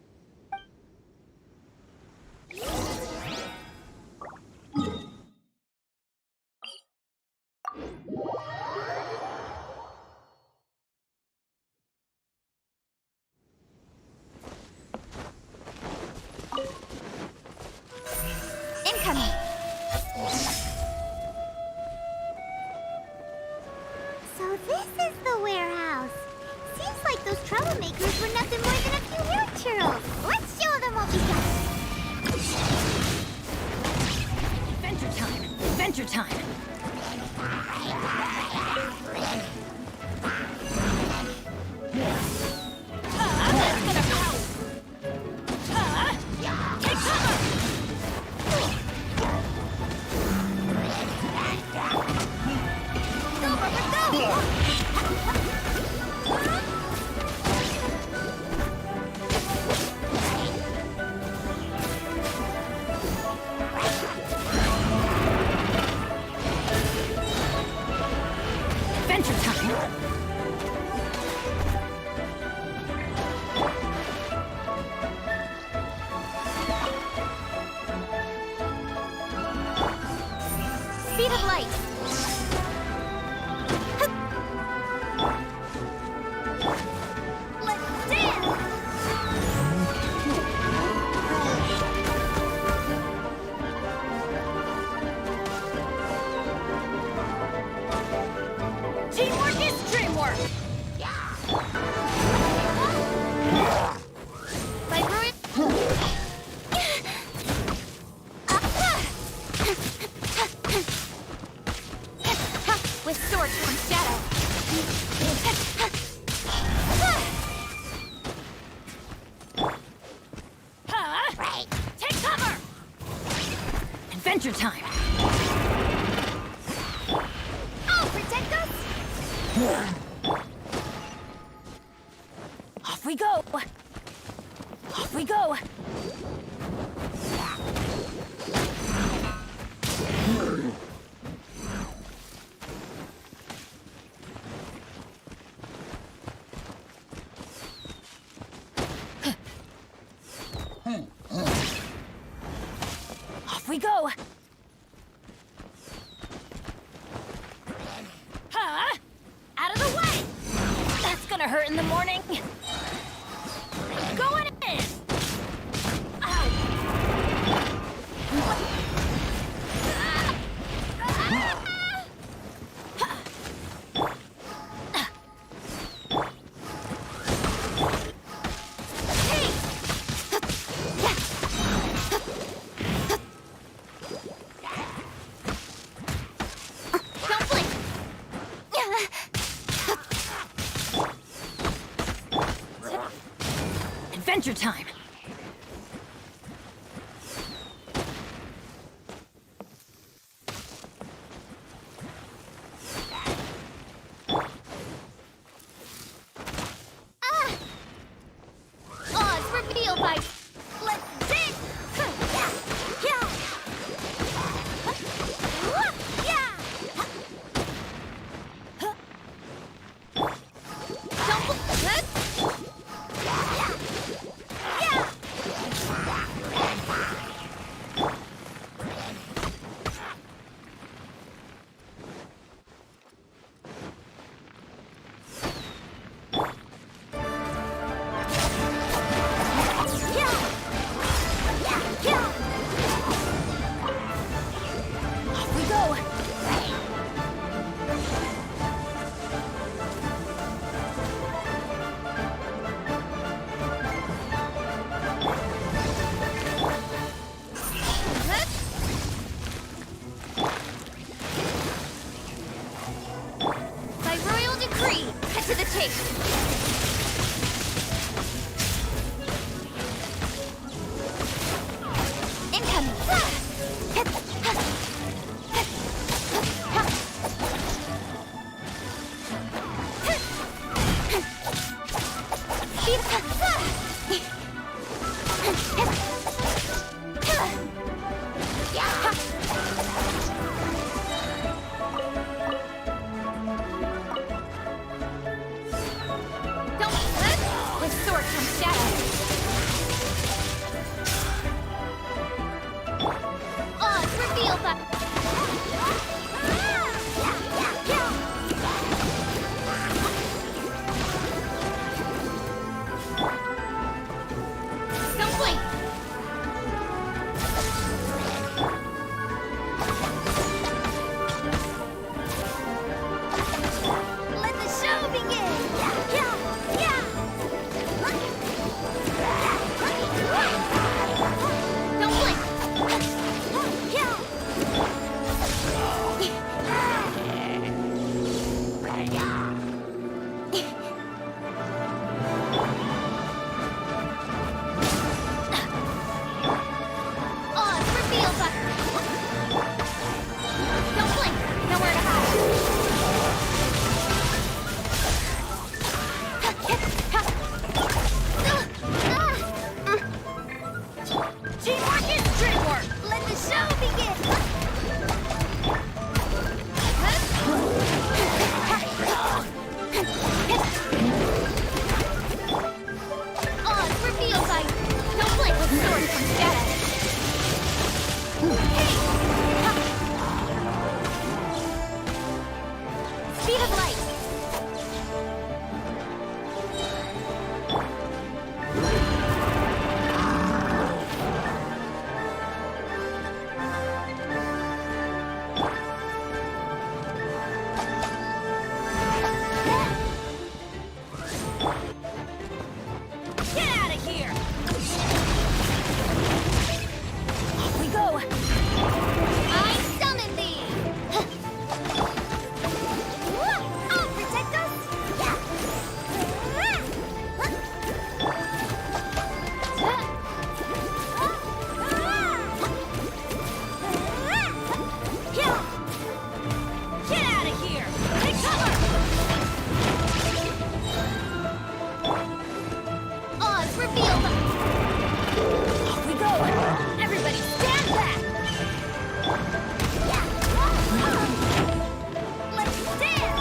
S3: Incoming! So this is the warehouse. Seems like those troublemakers were nothing more than a few hair churros. Let's show them what we got.
S7: Adventure time! Adventure time! Take cover! Adventure time!
S3: Speed of light. Let's dance!
S7: Teamwork is dreamwork!
S3: Like ruin. With sword from shadow.
S7: Right. Take cover! Adventure time!
S3: I'll protect us.
S7: Off we go! Off we go! Off we go! Huh? Out of the way! That's gonna hurt in the morning. Going in! Ow! Adventure time!
S3: Oz, reveal by... Let's dig! By royal decree, cut to the chase. Incoming. With sword from shadow. Oz, reveal by... Don't blink! Let the show begin! Don't blink! Oz, reveal button! Don't blink! Nowhere to hide! Teamwork is dreamwork! Let the show begin! Oz, reveal by... Don't blink with sword from shadow! Speed of light! Get out of here! Off we go! I summon thee! I'll protect us! Get out of here! Take cover! Oz, reveal them! Off we go! Everybody stand back! Let's stand!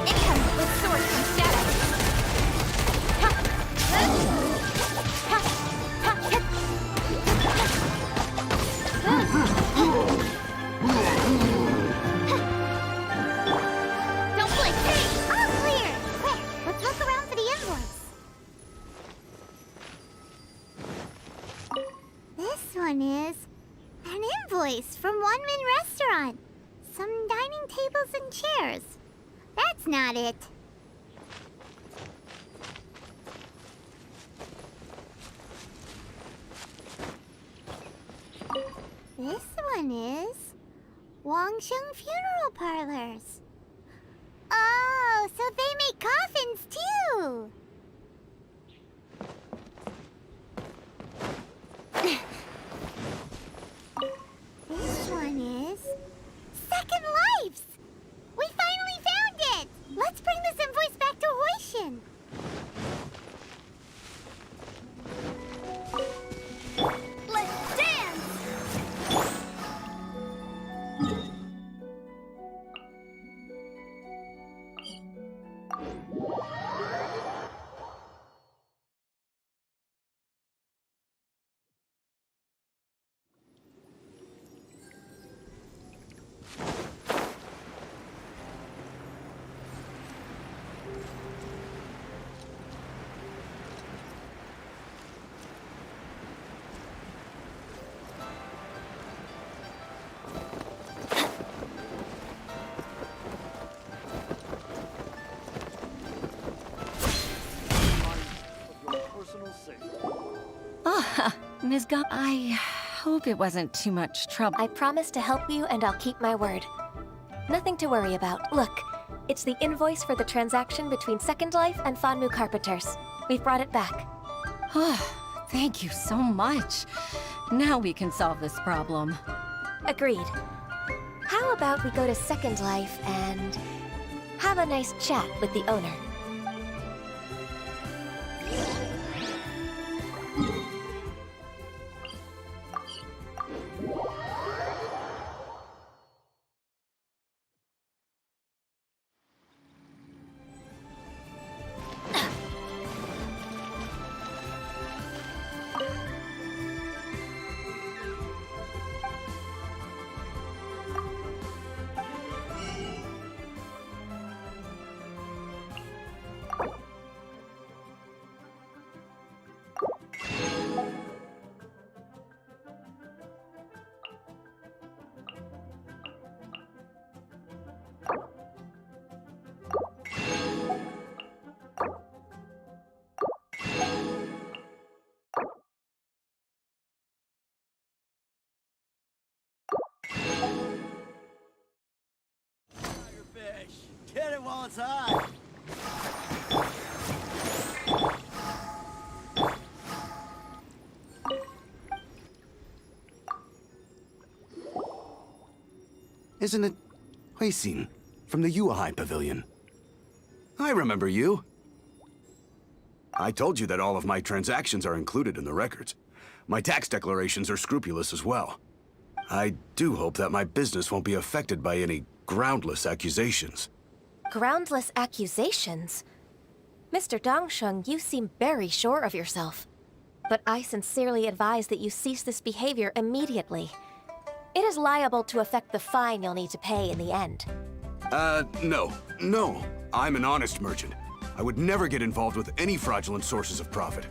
S3: Incoming with sword from shadow! Don't blink! Hey! All clear! Quick, let's look around for the invoice. This one is an invoice from One Min Restaurant. Some dining tables and chairs. That's not it. This one is Wangsheng Funeral Parlors. Oh, so they make coffins too.
S11: Ms. I hope it wasn't too much trouble.
S2: I promise to help you, and I'll keep my word. Nothing to worry about. Look, it's the invoice for the transaction between Second Life and Fanmu Carpenters. We've brought it back.
S11: Oh, thank you so much. Now we can solve this problem.
S2: Agreed. How about we go to Second Life and have a nice chat with the owner?
S15: Get it while it's hot.
S16: Isn't it Huixin from the Yuehai Pavilion? I remember you. I told you that all of my transactions are included in the records. My tax declarations are scrupulous as well. I do hope that my business won't be affected by any groundless accusations.
S2: Groundless accusations? Mr. Dongsheng, you seem very sure of yourself. But I sincerely advise that you cease this behavior immediately. It is liable to affect the fine you'll need to pay in the end.
S16: No. I'm an honest merchant. I would never get involved with any fraudulent sources of profit.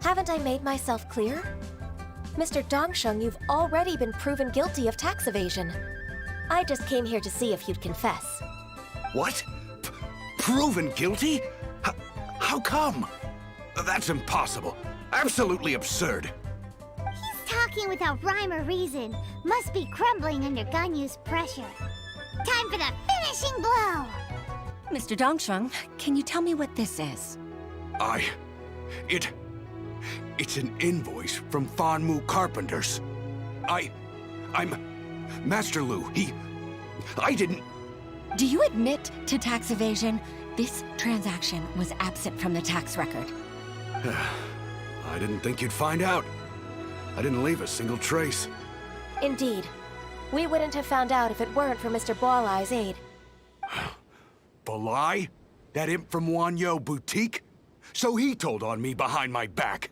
S2: Haven't I made myself clear? Mr. Dongsheng, you've already been proven guilty of tax evasion. I just came here to see if you'd confess.
S16: What? Proven guilty? How come? That's impossible. Absolutely absurd.
S3: He's talking without rhyme or reason. Must be crumbling under Ganyu's pressure. Time for the finishing blow!
S11: Mr. Dongsheng, can you tell me what this is?
S16: It's an invoice from Fanmu Carpenters. I'm Master Lu. I didn't...
S11: Do you admit to tax evasion? This transaction was absent from the tax record.
S16: I didn't think you'd find out. I didn't leave a single trace.
S2: Indeed. We wouldn't have found out if it weren't for Mr. Boalai's aid.
S16: Boalai? That imp from Wanyo Boutique? So he told on me behind my back.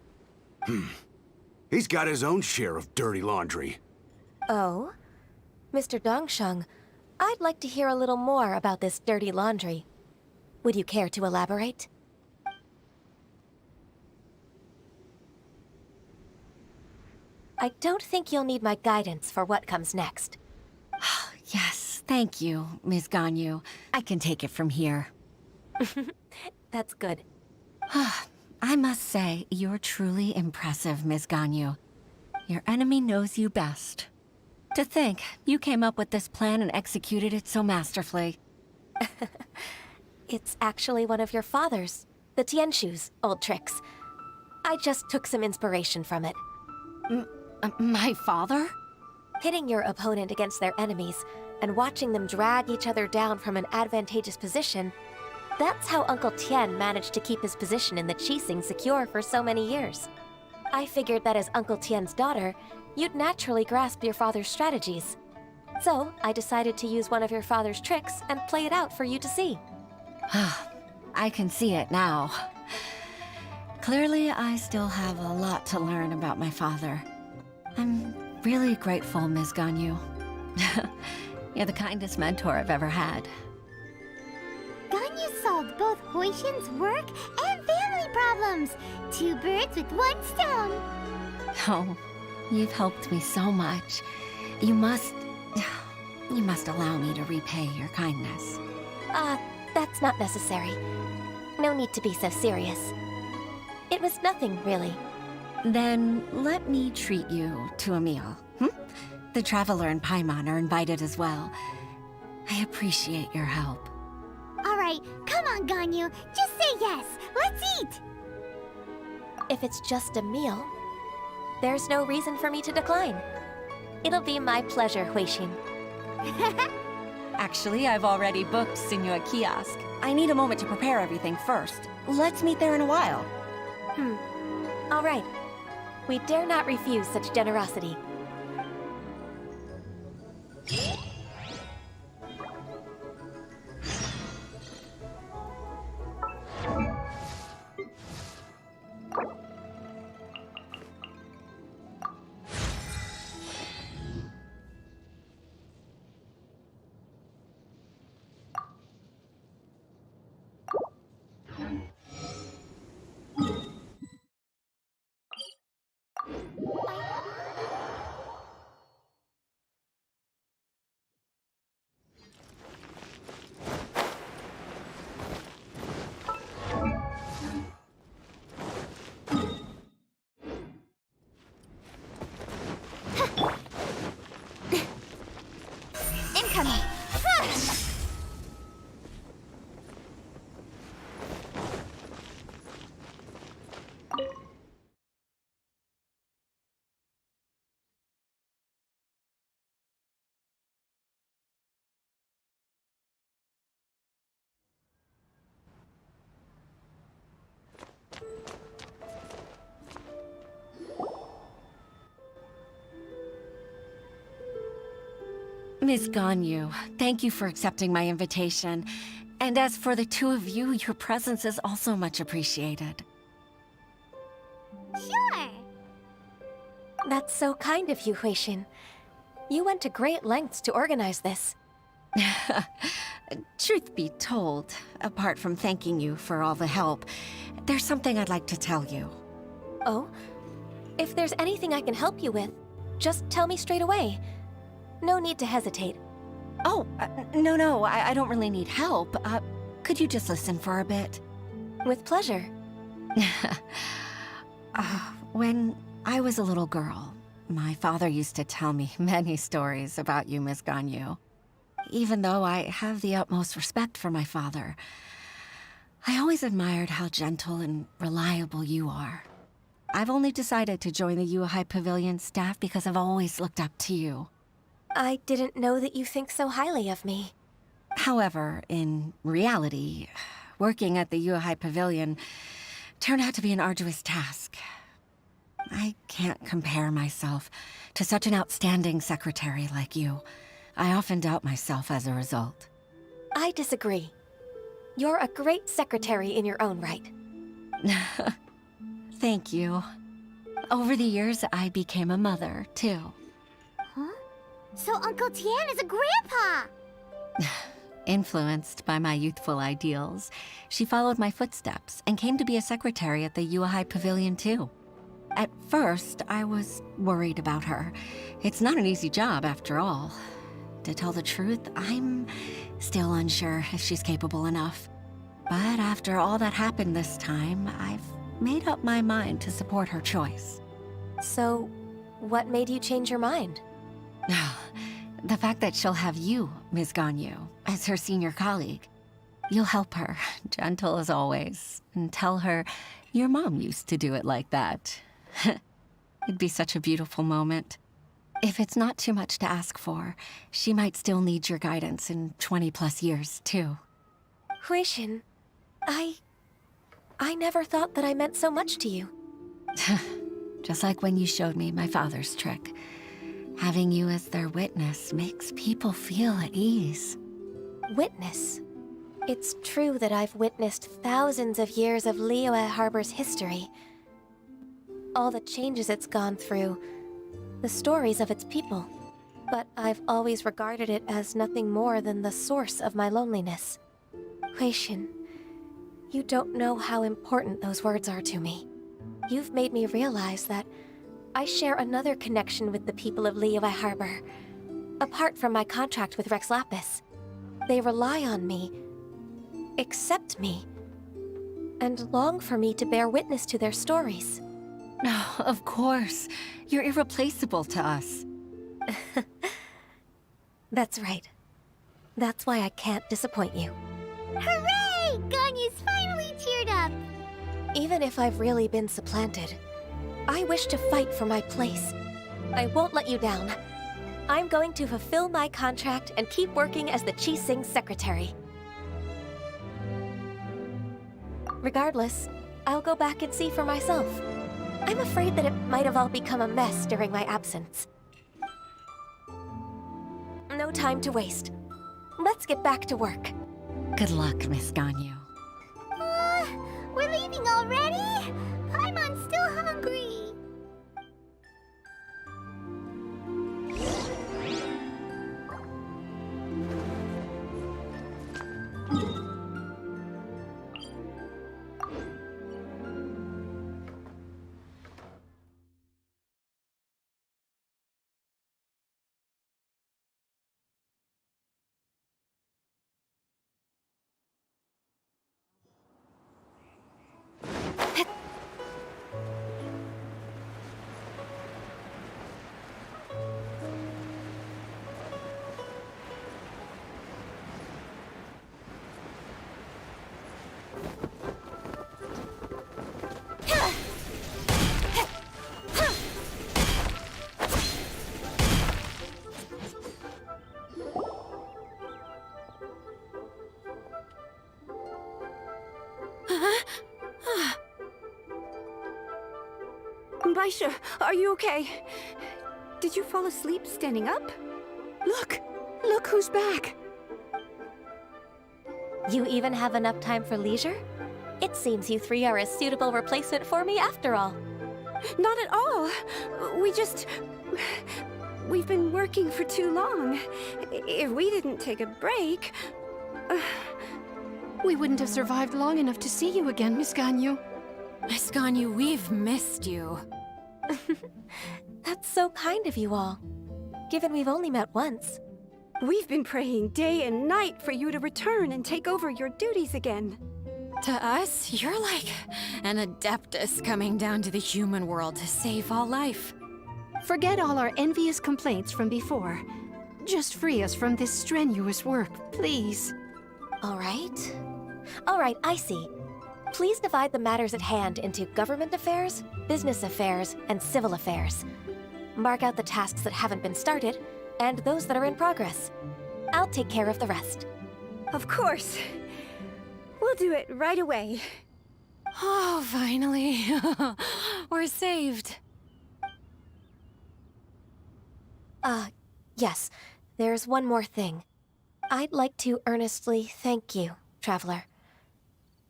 S16: He's got his own share of dirty laundry.
S2: Oh? Mr. Dongsheng, I'd like to hear a little more about this dirty laundry. Would you care to elaborate? I don't think you'll need my guidance for what comes next.
S11: Yes, thank you, Ms. Ganyu. I can take it from here.
S2: That's good.
S11: I must say, you're truly impressive, Ms. Ganyu. Your enemy knows you best. To think, you came up with this plan and executed it so masterfully.
S2: It's actually one of your father's, the Tianshu's, old tricks. I just took some inspiration from it.
S11: My father?
S2: Pitting your opponent against their enemies and watching them drag each other down from an advantageous position, that's how Uncle Tian managed to keep his position in the Qixing secure for so many years. I figured that as Uncle Tian's daughter, you'd naturally grasp your father's strategies. So, I decided to use one of your father's tricks and play it out for you to see.
S11: I can see it now. Clearly, I still have a lot to learn about my father. I'm really grateful, Ms. Ganyu. You're the kindest mentor I've ever had.
S3: Ganyu solved both Huixin's work and family problems. 2 birds with 1 stone.
S11: Oh, you've helped me so much. You must allow me to repay your kindness.
S2: That's not necessary. No need to be so serious. It was nothing, really.
S11: Then let me treat you to a meal. The Traveler and Paimon are invited as well. I appreciate your help.
S3: Alright, come on, Ganyu. Just say yes. Let's eat!
S2: If it's just a meal, there's no reason for me to decline. It'll be my pleasure, Huixin.
S11: Actually, I've already booked Sinua Kiosk. I need a moment to prepare everything first. Let's meet there in a while.
S2: All right. We dare not refuse such generosity.
S3: Incoming!
S11: Miss Ganyu, thank you for accepting my invitation. And as for the two of you, your presence is also much appreciated.
S3: Sure!
S2: That's so kind of you, Huixin. You went to great lengths to organize this.
S11: Truth be told, apart from thanking you for all the help, there's something I'd like to tell you.
S2: Oh? If there's anything I can help you with, just tell me straight away. No need to hesitate.
S11: Oh, no, I don't really need help. Could you just listen for a bit?
S2: With pleasure.
S11: When I was a little girl, my father used to tell me many stories about you, Miss Ganyu. Even though I have the utmost respect for my father, I always admired how gentle and reliable you are. I've only decided to join the Yuhai Pavilion staff because I've always looked up to you.
S2: I didn't know that you think so highly of me.
S11: However, in reality, working at the Yuhai Pavilion turned out to be an arduous task. I can't compare myself to such an outstanding secretary like you. I often doubt myself as a result.
S2: I disagree. You're a great secretary in your own right.
S11: Thank you. Over the years, I became a mother, too.
S3: Huh? So Uncle Tian is a grandpa!
S11: Influenced by my youthful ideals, she followed my footsteps and came to be a secretary at the Yuhai Pavilion, too. At first, I was worried about her. It's not an easy job, after all. To tell the truth, I'm still unsure if she's capable enough. But after all that happened this time, I've made up my mind to support her choice.
S2: So, what made you change your mind?
S11: The fact that she'll have you, Ms. Ganyu, as her senior colleague. You'll help her, gentle as always, and tell her your mom used to do it like that. It'd be such a beautiful moment. If it's not too much to ask for, she might still need your guidance in 20+ years, too.
S2: Huixin, I never thought that I meant so much to you.
S11: Just like when you showed me my father's trick. Having you as their witness makes people feel at ease.
S2: Witness? It's true that I've witnessed thousands of years of Liyue Harbor's history. All the changes it's gone through, the stories of its people. But I've always regarded it as nothing more than the source of my loneliness. Huixin, you don't know how important those words are to me. You've made me realize that I share another connection with the people of Liyue Harbor. Apart from my contract with Rex Lapis, they rely on me, accept me, and long for me to bear witness to their stories.
S11: Oh, of course. You're irreplaceable to us.
S2: That's right. That's why I can't disappoint you.
S3: Hooray! Ganyu's finally cheered up!
S2: Even if I've really been supplanted, I wish to fight for my place. I won't let you down. I'm going to fulfill my contract and keep working as the Qixing's secretary. Regardless, I'll go back and see for myself. I'm afraid that it might have all become a mess during my absence. No time to waste. Let's get back to work.
S11: Good luck, Miss Ganyu.
S3: We're leaving already? Paimon's still hungry.
S6: Baisha, are you okay? Did you fall asleep standing up? Look! Look who's back!
S2: You even have enough time for leisure? It seems you three are a suitable replacement for me after all.
S6: Not at all. We've been working for too long. If we didn't take a break...
S5: We wouldn't have survived long enough to see you again, Miss Ganyu.
S7: Miss Ganyu, we've missed you.
S2: That's so kind of you all, given we've only met once.
S6: We've been praying day and night for you to return and take over your duties again.
S7: To us, you're like an adeptus coming down to the human world to save all life.
S5: Forget all our envious complaints from before. Just free us from this strenuous work, please.
S2: All right. All right, I see. Please divide the matters at hand into government affairs, business affairs, and civil affairs. Mark out the tasks that haven't been started, and those that are in progress. I'll take care of the rest.
S6: Of course. We'll do it right away.
S7: Oh, finally. We're saved.
S2: Yes. There's one more thing. I'd like to earnestly thank you, Traveler.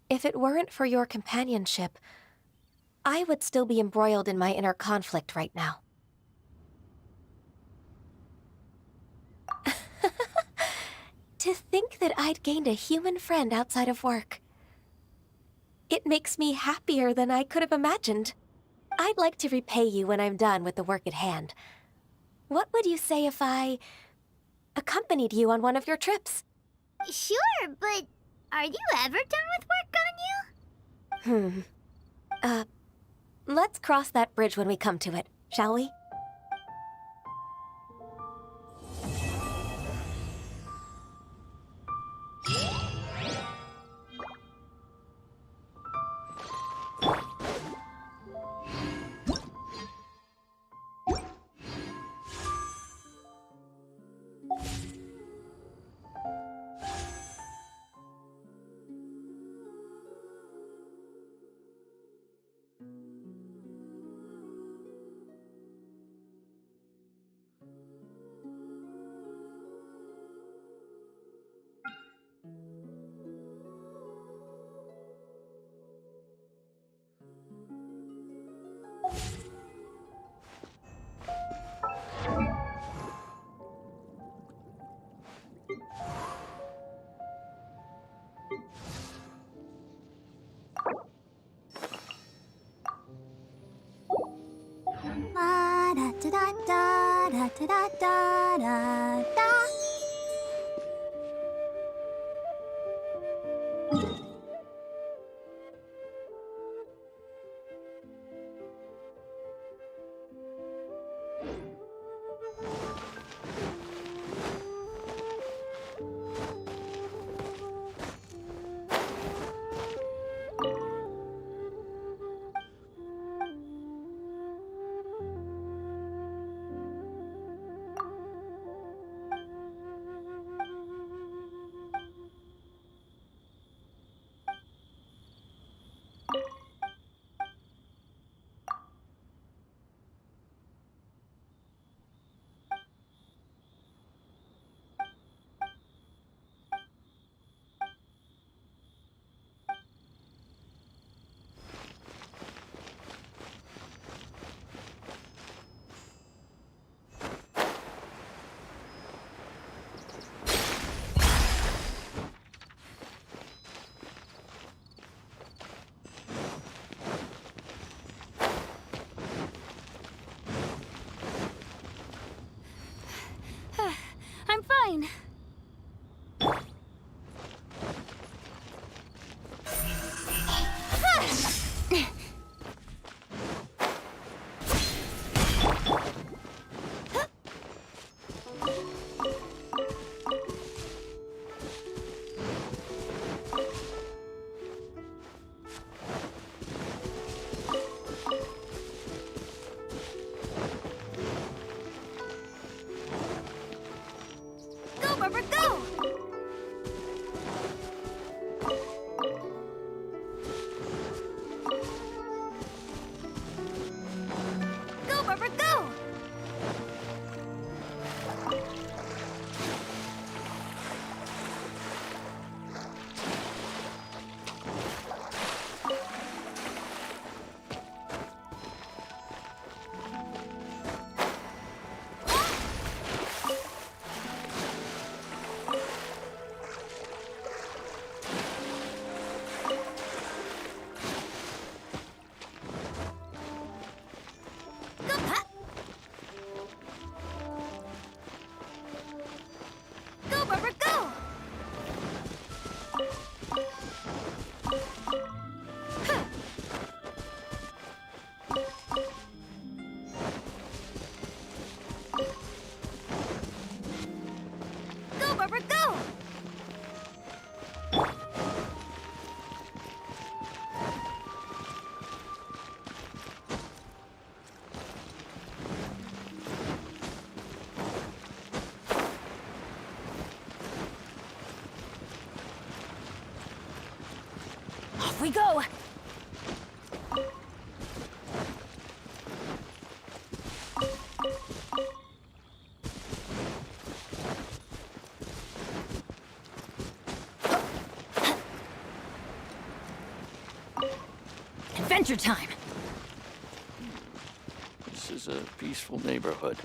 S2: If it weren't for your companionship, I would still be embroiled in my inner conflict right now. To think that I'd gained a human friend outside of work. It makes me happier than I could have imagined. I'd like to repay you when I'm done with the work at hand. What would you say if I accompanied you on one of your trips?
S3: Sure, but are you ever done with work, Ganyu?
S2: Let's cross that bridge when we come to it, shall we?
S3: Da-da-da-da-da-da-da-da.
S7: Off we go! Adventure time!
S15: This is a peaceful neighborhood.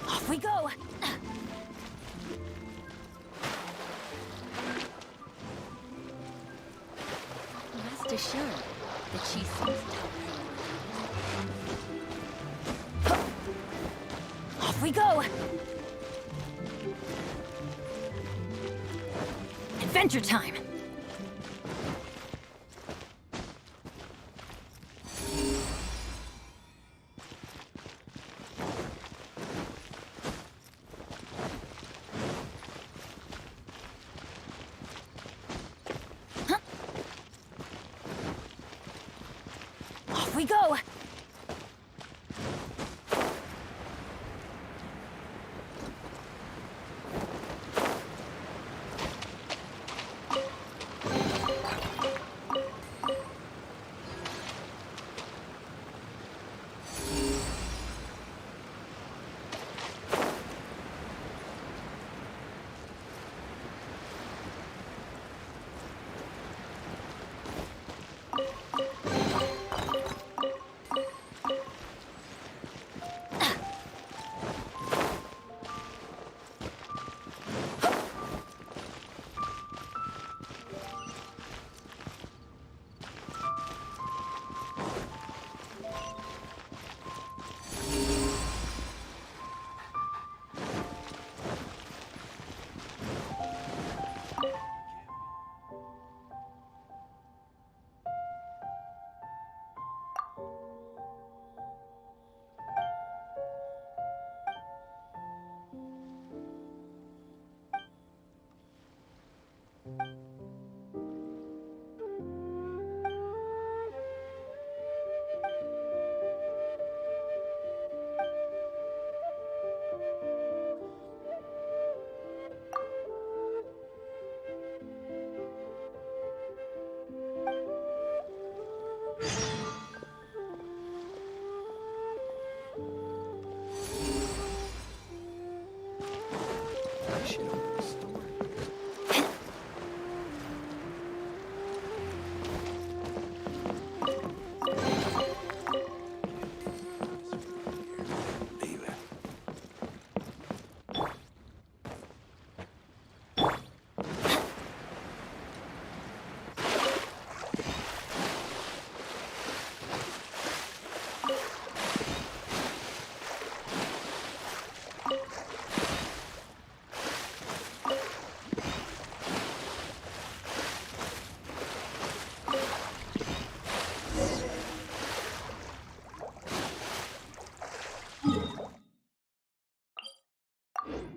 S7: Off we go!
S2: Rest assured that she sees
S7: Off we go! Adventure time! Off we go!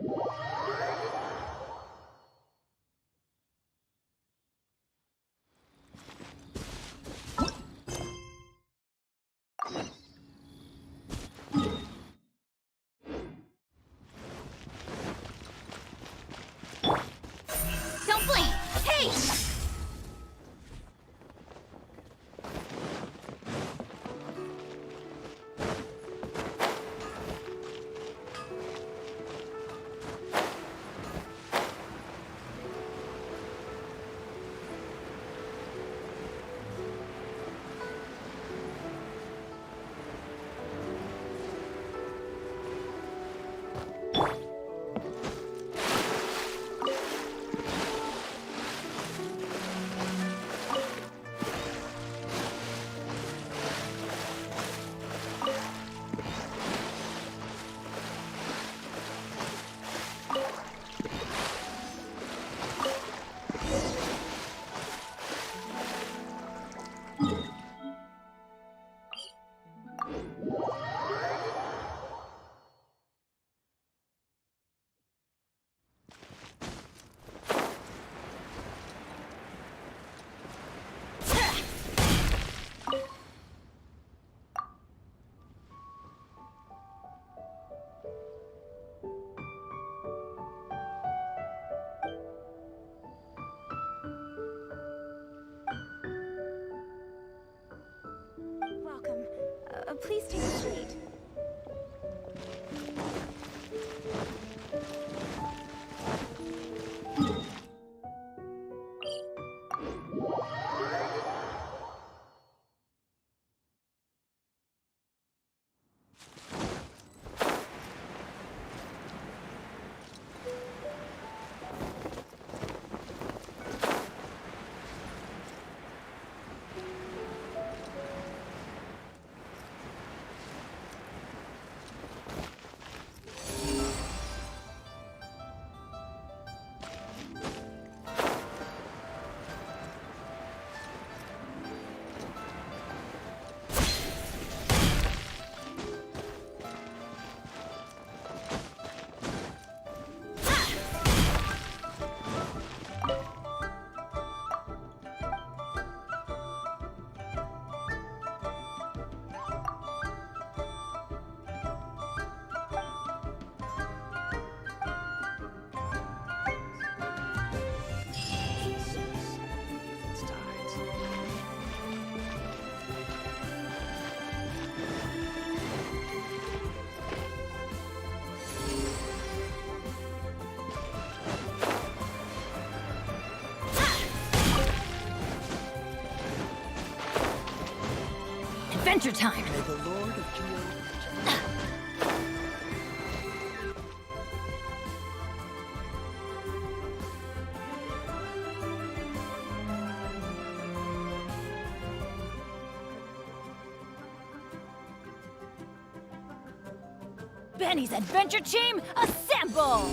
S3: Don't blink! Hey!
S6: Welcome. Please take a seat.
S7: Adventure time!
S9: May the Lord of Geo...
S7: Benny's adventure team, assemble!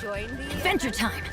S6: Join the
S7: Adventure time!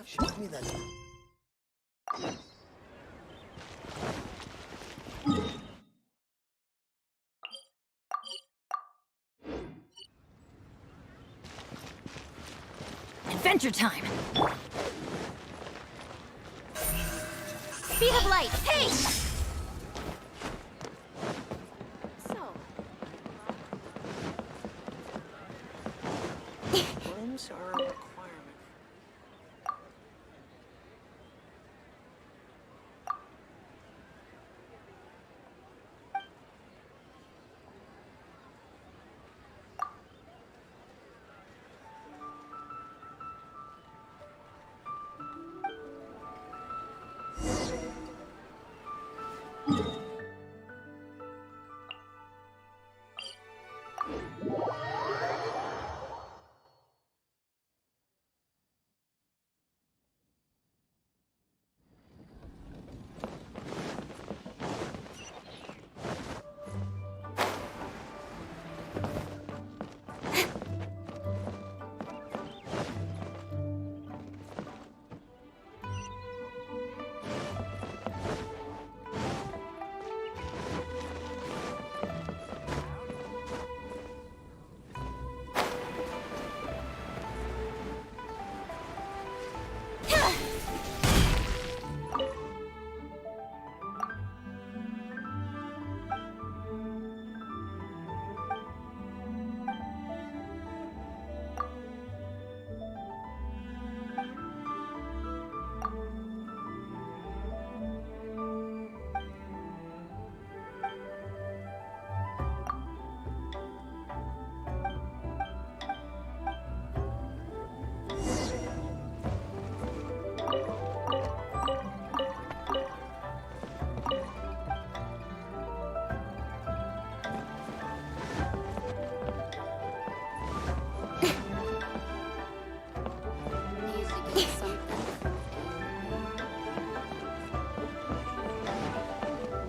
S10: Show me that.
S7: Adventure time!
S3: Speed of light, hey!
S15: Rooms are a requirement.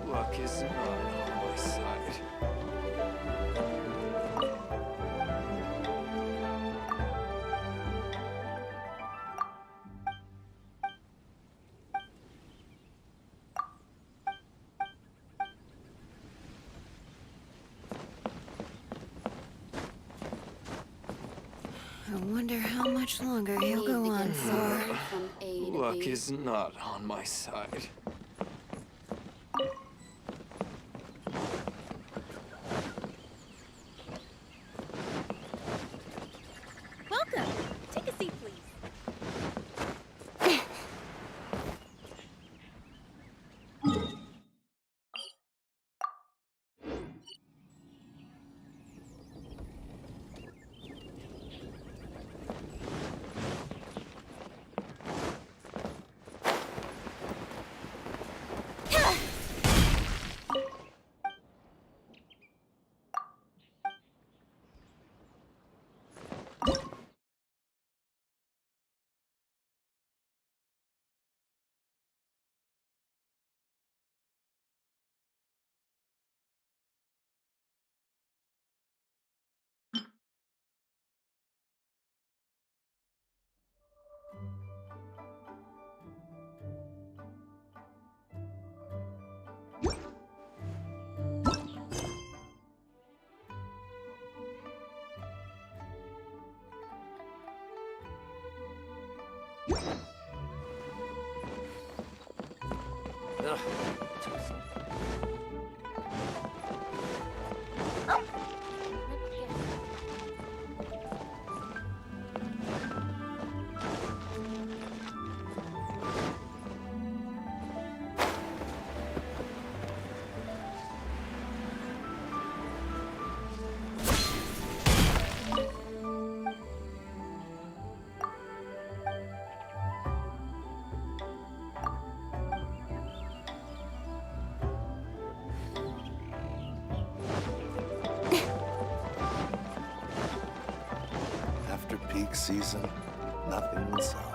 S9: Luck is not on my side.
S2: I wonder how much longer he'll go on for.
S9: Luck is not on my side.
S3: Welcome. Take a seat, please.
S10: After peak season, nothing will sell.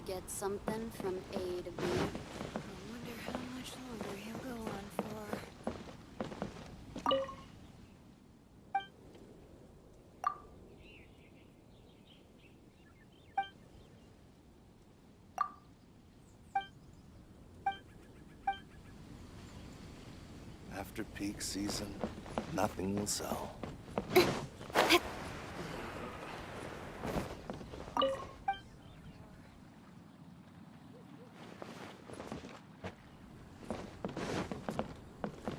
S17: get something from A to B. I wonder how much longer he'll go on for.
S18: After peak season, nothing will sell.